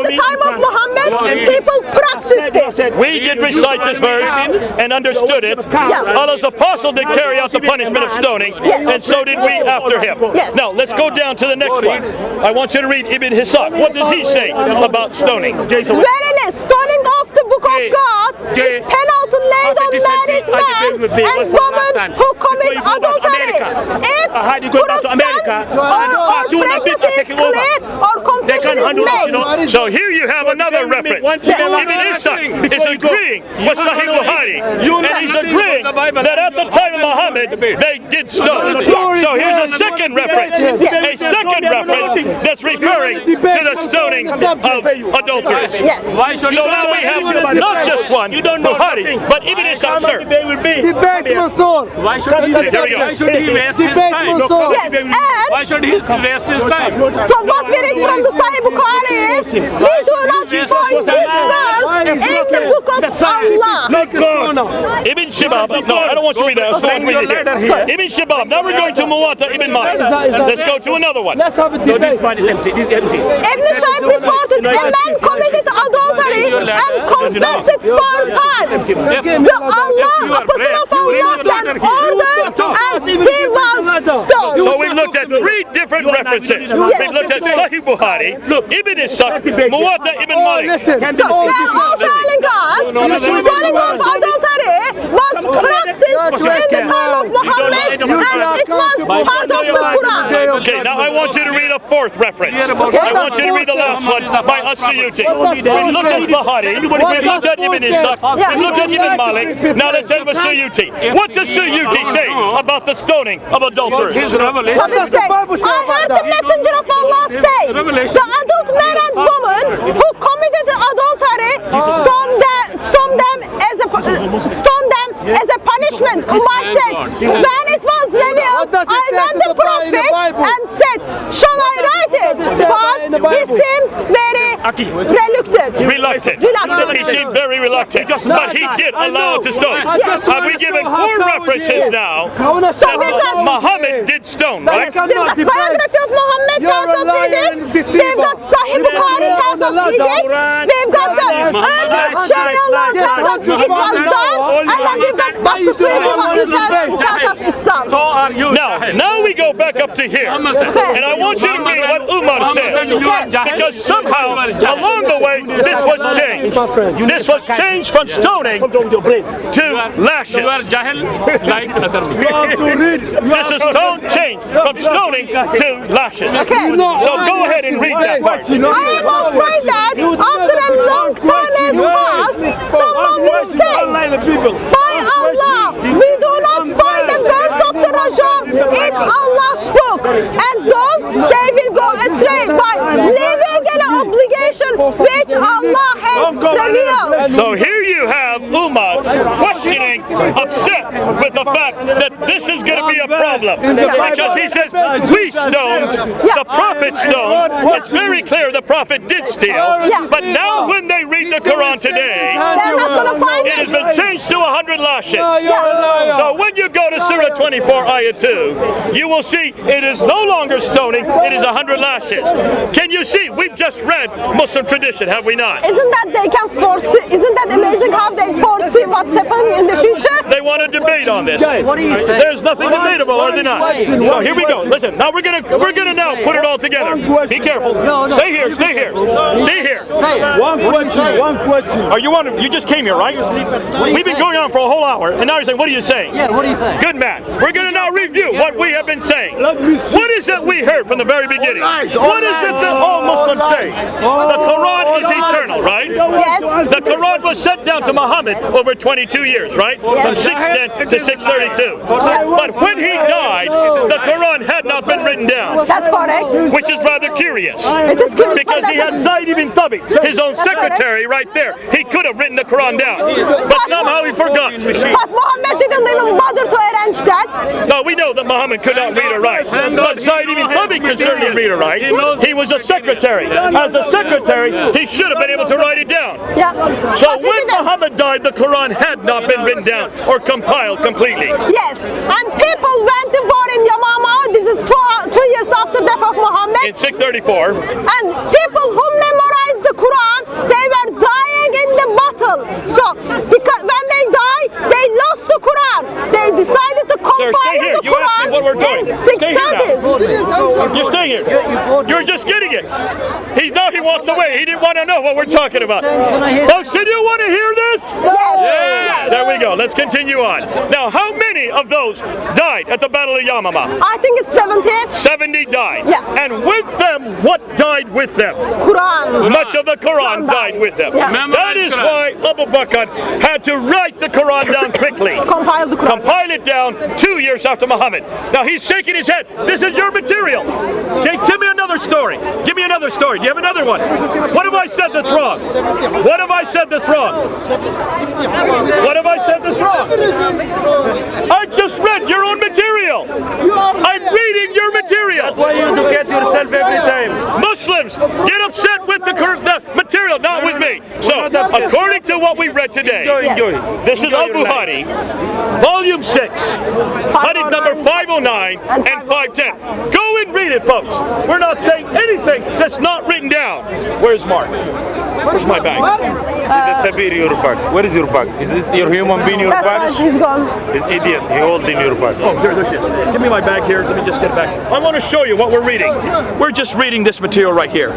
the time of Muhammad, people practiced it. We did recite this verse and understood it. Allah's apostle did carry out the punishment of stoning, and so did we after him. Now, let's go down to the next one. I want you to read Ibn Hisaq. What does he say about stoning? Verily, stoning of the book of God is penalty laid on married men and women who commit adultery. If proof stands or pregnancy is clear or confession is made. So here you have another reference. Ibn Hisaq is agreeing with Sahih Bukhari, and he's agreeing that at the time of Muhammad, they did stone. So here's a second reference. A second reference that's referring to the stoning of adulterers. So now we have not just one, Bukhari, but Ibn Hisaq, sir. Debate, Mansour. Why should he waste his time? Why should he waste his time? So what we read from the Sahih Bukhari is, we do not find this verse in the book of Allah. Ibn Shibab, no, I don't want you to read that. So read it here. Ibn Shibab, now we're going to Muwatta Ibn Malik. Let's go to another one. Let's have a debate. Ibn Shibab reported a man committed adultery and confessed it 4 times. The Allah, apostle of Allah, can order and he was stoned. So we looked at 3 different references. We looked at Sahih Bukhari, Ibn Ishaq, Muwatta Ibn Malik. So they are all telling us stoning of adultery was practiced in the time of Muhammad and it was part of the Quran. Okay, now I want you to read a 4th reference. I want you to read the last one by As-Suyuti. We looked at Bukhari, we looked at Ibn Ishaq, we looked at Ibn Malik. Now let's end with Suyuti. What does Suyuti say about the stoning of adulterers? What does it say? I heard the messenger of Allah say, the adult man and woman who committed adultery stone them as a punishment. Umar said, when it was revealed, I went to the prophet and said, shall I write it? But he seemed very reluctant. He seemed very reluctant, but he did allow it to stone. Have we given 4 references now that Muhammad did stone, right? The biography of Muhammad tells us he did. They've got Sahih Bukhari tells us he did. They've got the earliest Sharia law tells us it was done. And then we've got As-Suyuti tells us it's done. Now we go back up to here. And I want you to read what Umar says. Because somehow, along the way, this was changed. This was changed from stoning to lashes. This is changed from stoning to lashes. So go ahead and read that part. I am afraid that after a long time has passed, someone will say, by Allah, we do not find the verse of the Rajam in Allah's book. And those, they will go astray by leaving an obligation which Allah has revealed. So here you have Umar questioning, upset with the fact that this is going to be a problem. Because he says, we stoned, the Prophet stoned. It's very clear the Prophet did steal. But now when they read the Quran today, it has been changed to 100 lashes. So when you go to Surah 24 Ayah 2, you will see it is no longer stoning, it is 100 lashes. Can you see? We've just read Muslim tradition, have we not? Isn't that they can foresee? Isn't that amazing how they foresee what's happening in the future? They want to debate on this. What are you saying? There's nothing debatable, are they not? So here we go. Listen, now we're gonna now put it all together. Be careful. Stay here. Stay here. Stay here. One question. Are you just came here, right? We've been going on for a whole hour, and now you're saying, what are you saying? Yeah, what are you saying? Good man. We're gonna now review what we have been saying. Let me see. What is it we heard from the very beginning? What is it that all Muslims say? The Quran is eternal, right? Yes. The Quran was sent down to Muhammad over 22 years, right? From 610 to 632. But when he died, the Quran had not been written down, That's correct. which is rather curious. It is curious. Because he had Zayd ibn Thabit, his own secretary right there. He could have written the Quran down, but somehow he forgot. But Muhammad didn't even bother to arrange that. No, we know that Muhammad could not read or write, but Zayd ibn Thabit could certainly read or write. He was a secretary. As a secretary, he should have been able to write it down. Yeah. So But he when didn't. Muhammad died, the Quran had not been written down or compiled completely. Yes. And people went to war in Yamama. This is 2 years after death of Muhammad. In 634, And people who memorized the Quran, they were dying in the battle. So, because when they died, they lost the Quran. They decided to compile stay here. the You asked Quran me what we're doing. in Stay here now. 630s. you're staying here. You're just getting it. He walks away. He didn't want to know what we're talking about. Folks, did you want to hear this? Yes. There we go. Let's continue on. Now, how many of those died at the Battle of Yamama? I think it's 70. 70 died. Yeah. And with them, what died with them? Quran. Much of the Quran died with them. Yeah. That is why Abu Bakr had to write the Quran down quickly. Compile the Quran. Compile it down 2 years after Muhammad. Now he's shaking his head. This is your material. Okay, give me another story. Give me another story. Do you have another one? What have I said that's wrong? What have I said that's wrong? What have I said that's wrong? I just read your own material. I'm reading your material. Why you educate yourself every time? Muslims get upset with the material, not with me. So, We're not upset. according to what we read today, Enjoy. this is Enjoy your Al-Bukhari, volume 6, hadith number 509 and 510. Go and read it, folks. We're not saying anything that's not written down. Where's Mark? Where's my bag? That's a beer in your bag. Where is your bag? Is it your human being in your That's bag? right, he's gone. It's idiot. He hold in your bag. Oh, here, this is. Give me my bag here. Let me just get it back. I want to show you what we're reading. We're just reading this material right here.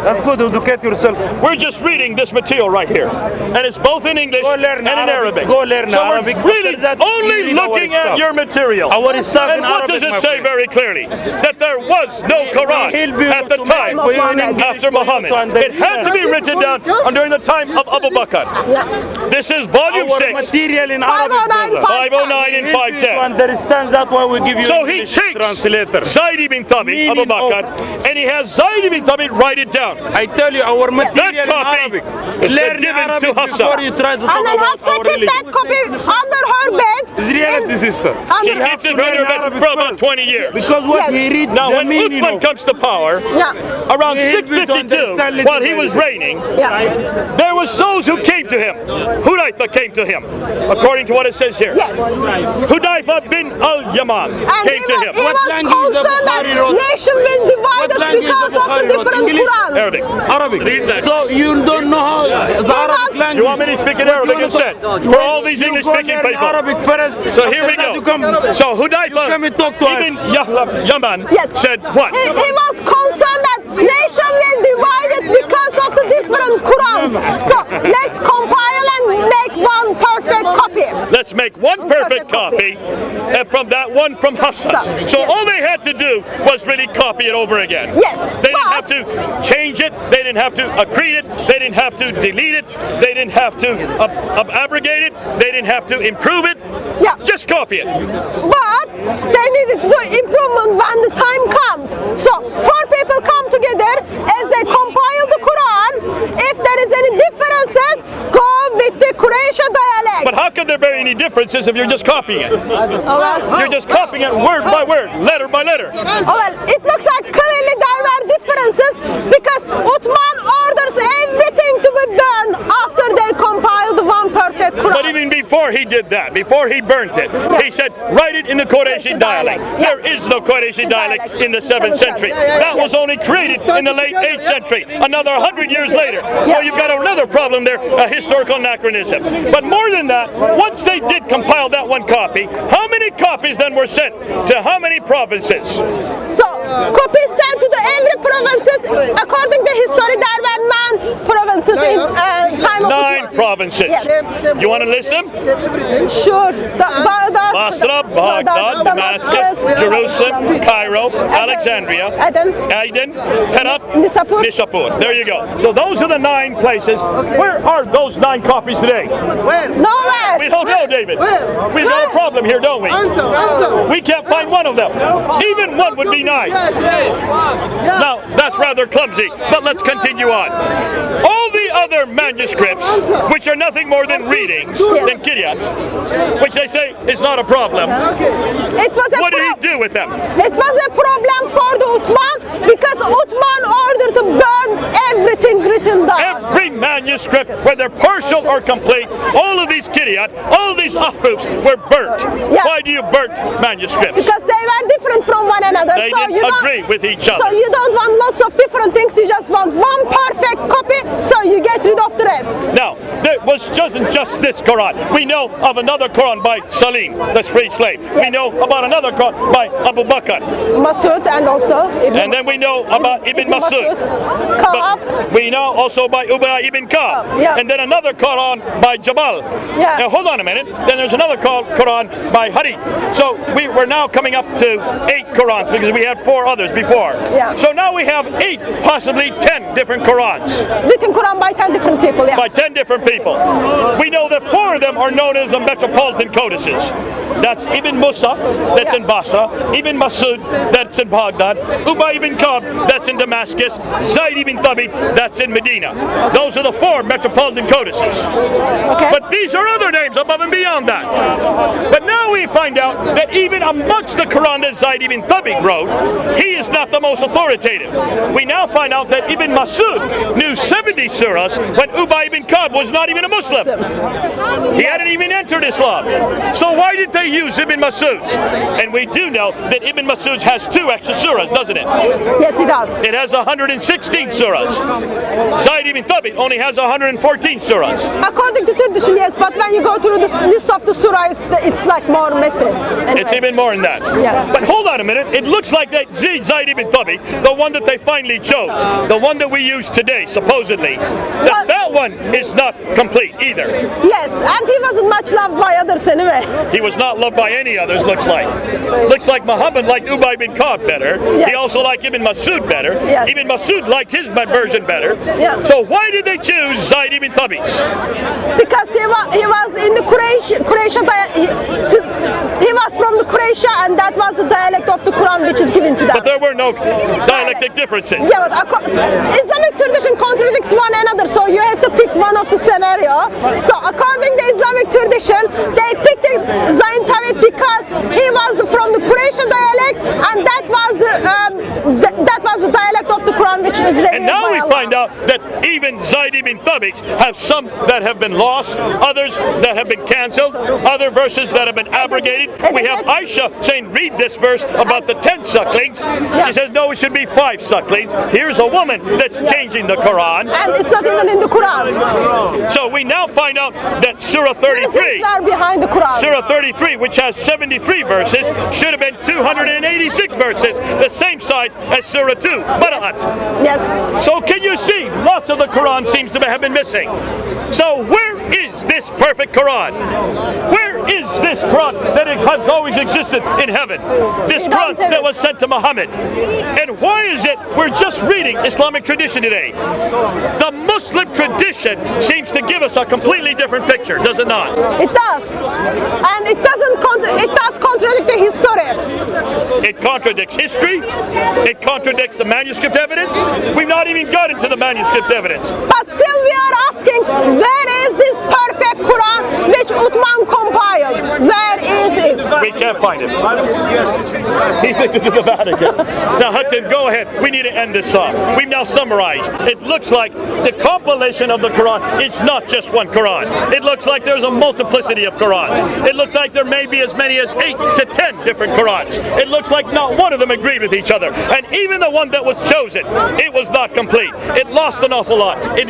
That's good. Educate yourself. We're just reading this material right here. And it's both in English Go and learn in Arabic. Arabic. Go learn so Arabic. We're really After that, only you read our looking at stuff. your material. Our stuff And in what Arabic, does it my say friend. very clearly? That there was no Quran He'll be at the able to time make for you in English after for you Muhammad. to understand. It had to be written down during the time of Abu Bakr. This is volume Our 6, material in Arabic, 509, brother. 509 and Help you to 510. understand that why we give you So he English takes translator. Zayd ibn Thabit, Abu Meaning Bakr, and he has Zayd ibn Thabit write it down. I tell you, our material in copy Arabic. is Learn given to Arabic Hafsa. before you try to talk And then about Hafsa our kept religion. that copy under her bed. It's reality, sister. She Under, keeps it right there for about 20 years. Because what Yes. we read Now, the when meaning Uthman of. comes to power, yeah. around We help you to 652, understand while he little was bit. reigning, Yeah. there was those who came to him. Hudayfa came to him, according to what it says here. Yes. Hudayfa bin al-Yaman And came to him. he What was language the concerned that Bukhari wrote? nation will divide What us language because the of the Bukhari wrote? different English? Qurans. Arabic. Arabic. Read that. So you don't know how the Arabic You language. You want me to speak in What Arabic you wanna instead? talk- For all these You English go speaking learn people. Arabic first. So here we After that go. you come- So Hudayfa You come and talk to us. ibn Yaman Yes. said what? He was concerned that nation will divide it because of the different Qurans. So let's compile and make one perfect copy. Let's make one perfect copy from that one from Hafsa. So all they had to do was really copy it over again. Yes, They didn't but- have to change it. They didn't have to accrete it. They didn't have to delete it. They didn't have to abrogate it. They didn't have to improve it. Yeah. Just copy it. But they needed to do improvement when the time comes. So four people come together as they compile the Quran. If there is any differences, go with the Quraysh dialect. But how could there be any differences if you're just copying it? well, You're just copying it word by word, letter by letter. well, it looks like clearly there were differences because Uthman orders everything to be burned after they compile the one perfect Quran. But even before he he did that, before he burnt it, he said, write it in the Qurayshi dialect. There is no Qurayshi dialect in the 7th century. That was only created in the late 8th century, another 100 years later. So you've got another problem there, a historical anachronism. But more than that, once they did compile that one copy, how many copies then were sent to how many provinces? So, copies sent to every provinces. According to history, there were 9 provinces in time of 9 provinces. Yes. You want to listen? Sure. Basra, Baghdad, Damascus, Jerusalem, Cairo, Alexandria, Aden, Herat, Nishapur. There you go. So those are the 9 places. Where are those 9 copies today? Nowhere. We don't know, David. We've got a problem here, don't we? Answer. We can't find one of them. Even one would be nice. Now, that's rather clumsy, but let's continue on. All the other manuscripts, which are nothing more than readings, than kiryat, which they say is not a problem, what did he do with them? It was a problem for the Uthman because Uthman ordered to burn everything written down. Every manuscript, whether partial or complete, all of these kiryat, all of these ahrufs were burnt. Why do you burn manuscripts? Because they were different from one another. They so didn't agree with each other. So you don't want lots of different things, you just want one perfect copy, so you get rid of the rest. Now, there wasn't just this Quran. We know of another Quran by Salim, the freed slave. We know about another Quran by Abu Bakr. Masud and also Ibn And then we know about Ibn Masud. But we know also by Ubay ibn Ka'b. And then another Quran by Jabal. Now hold on a minute. Then there's another Quran by Hari. So we're now coming up to 8 Qurans because we had 4 others before. So now we have 8, possibly 10 different Qurans. Written Quran by 10 different people. By 10 different people. We know that 4 of them are known as the metropolitan codices. That's Ibn Musa, that's in Basra, Ibn Masud, that's in Baghdad, Ubay ibn Ka'b, that's in Damascus, Zayd ibn Thabit, that's in Medina. Those are the 4 metropolitan codices. But these are other names above and beyond that. But now we find out that even amongst the Quran that Zayd ibn Thabit wrote, he is not the most authoritative. We now find out that Ibn Masud knew 70 surahs when Ubay ibn Ka'b was not even a Muslim. He hadn't even entered Islam. So why did they use Ibn Masud's? And we do know that Ibn Masud's has 2 extra surahs, doesn't it? Yes, it does. It has 116 surahs. Zayd ibn Thabit only has 114 surahs. According to tradition, yes, but when you go through the list of the surahs, it's like more messy. Anyway. It's even more than that. But hold on a minute. It looks like that Zayd ibn Thabit, the one that they finally chose, the one that we use today, supposedly, that one is not complete either. Yes, and he wasn't much loved by others anyway. He was not loved by any others, looks like. Looks like Muhammad liked Ubay ibn Ka'b better. He also liked Ibn Masud better. Ibn Masud liked his version better. So why did they choose Zayd ibn Thabit? Because he was in the Croatia he was from the Croatia, and that was the dialect of the Quran which is given to them. But there were no dialectic differences. Yeah, but Islamic tradition contradicts one another, so you have to pick one of the scenario. So according to Islamic tradition, they picked Zayd Thabit because he was from the Croatian dialect, and that was the dialect of the Quran which is revealed. And now we find out that even Zayd ibn Thabit have some that have been lost, others that have been cancelled, other verses that have been abrogated. We have Aisha saying, read this verse about the 10 sucklings. She says, no, it should be 5 sucklings. Here's a woman that's changing the Quran. And it's not even in the Quran. So we now find out that Surah 33, behind the Quran. Surah 33, which has 73 verses, should have been 286 verses, the same size as Surah 2, Bara'at. Yes. So can you see, lots of the Quran seems to have been missing. So where is this perfect Quran? Where is this Quran that has always existed in heaven? This Quran that was sent to Muhammad. And why is it we're just reading Islamic tradition today? The Muslim tradition seems to give us a completely different picture, does it not? It does. And it does contradict the history. It contradicts history. It contradicts the manuscript evidence. We've not even got into the manuscript evidence. But still we are asking, where is this perfect Quran which Uthman compiled? Where is it? We Can't find it. He thinks it's in the Vatican. Now, Hudson, go ahead. We need to end this off. We've now summarized. It looks like the compilation of the Quran is not just one Quran. It looks like there's a multiplicity of Qurans. It looks like there may be as many as 8 to 10 different Qurans. It looks like not one of them agreed with each other. And even the one that was chosen, it was not complete. It lost an awful lot. It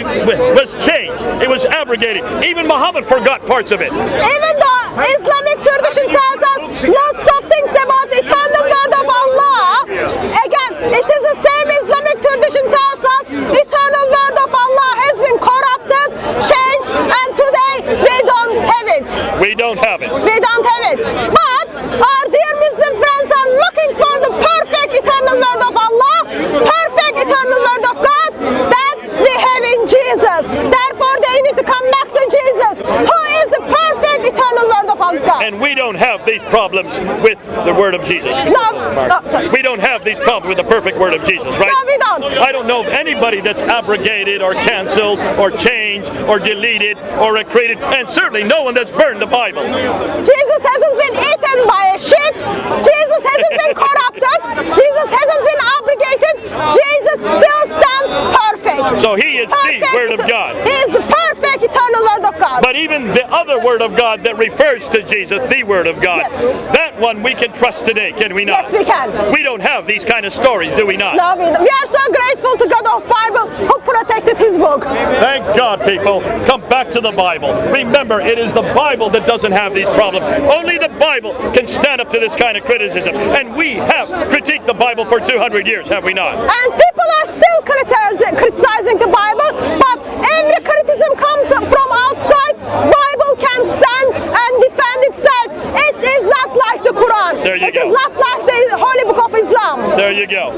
was changed. It was abrogated. Even Muhammad forgot parts of it. Even though Islamic tradition tells us lots of things about the eternal word of Allah, again, it is the same Islamic tradition tells us eternal word of Allah has been corrupted, changed, and today we don't have it. We don't have it. We don't have it. But our dear Muslim friends are looking for the perfect eternal word of Allah, perfect eternal word of God that we have in Jesus. Therefore, they need to come back to Jesus, who is the perfect eternal word of Allah. And we don't have these problems with the word of Jesus. Sorry. We don't have these problems with the perfect word of Jesus, right? No, we don't. I don't know of anybody that's abrogated or canceled or changed or deleted or created, and certainly no one that's burned the Bible. Jesus hasn't been eaten by a sheep. Jesus hasn't been corrupted. Jesus hasn't been abrogated. Jesus still stands perfect. So he is the word of God. He is the perfect eternal word of God. But even the other word of God that refers to Jesus, the word of God, Yes. that one we can trust today, can we not? Yes, we can. We don't have these kind of stories, do we not? No, we are so grateful to God of Bible who protected his book. Thank God, people. Come back to the Bible. Remember, it is the Bible that doesn't have these problems. Only the Bible can stand up to this kind of criticism. And we have critiqued the Bible for 200 years, have we not? And people are still criticizing the Bible, but every criticism comes from outside. Bible can stand and defend itself. It is not like the Quran. There you It go. is not like the Holy Book of Islam. There you go.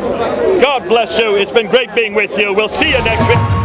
God bless you. It's been great being with you. We'll see you next week.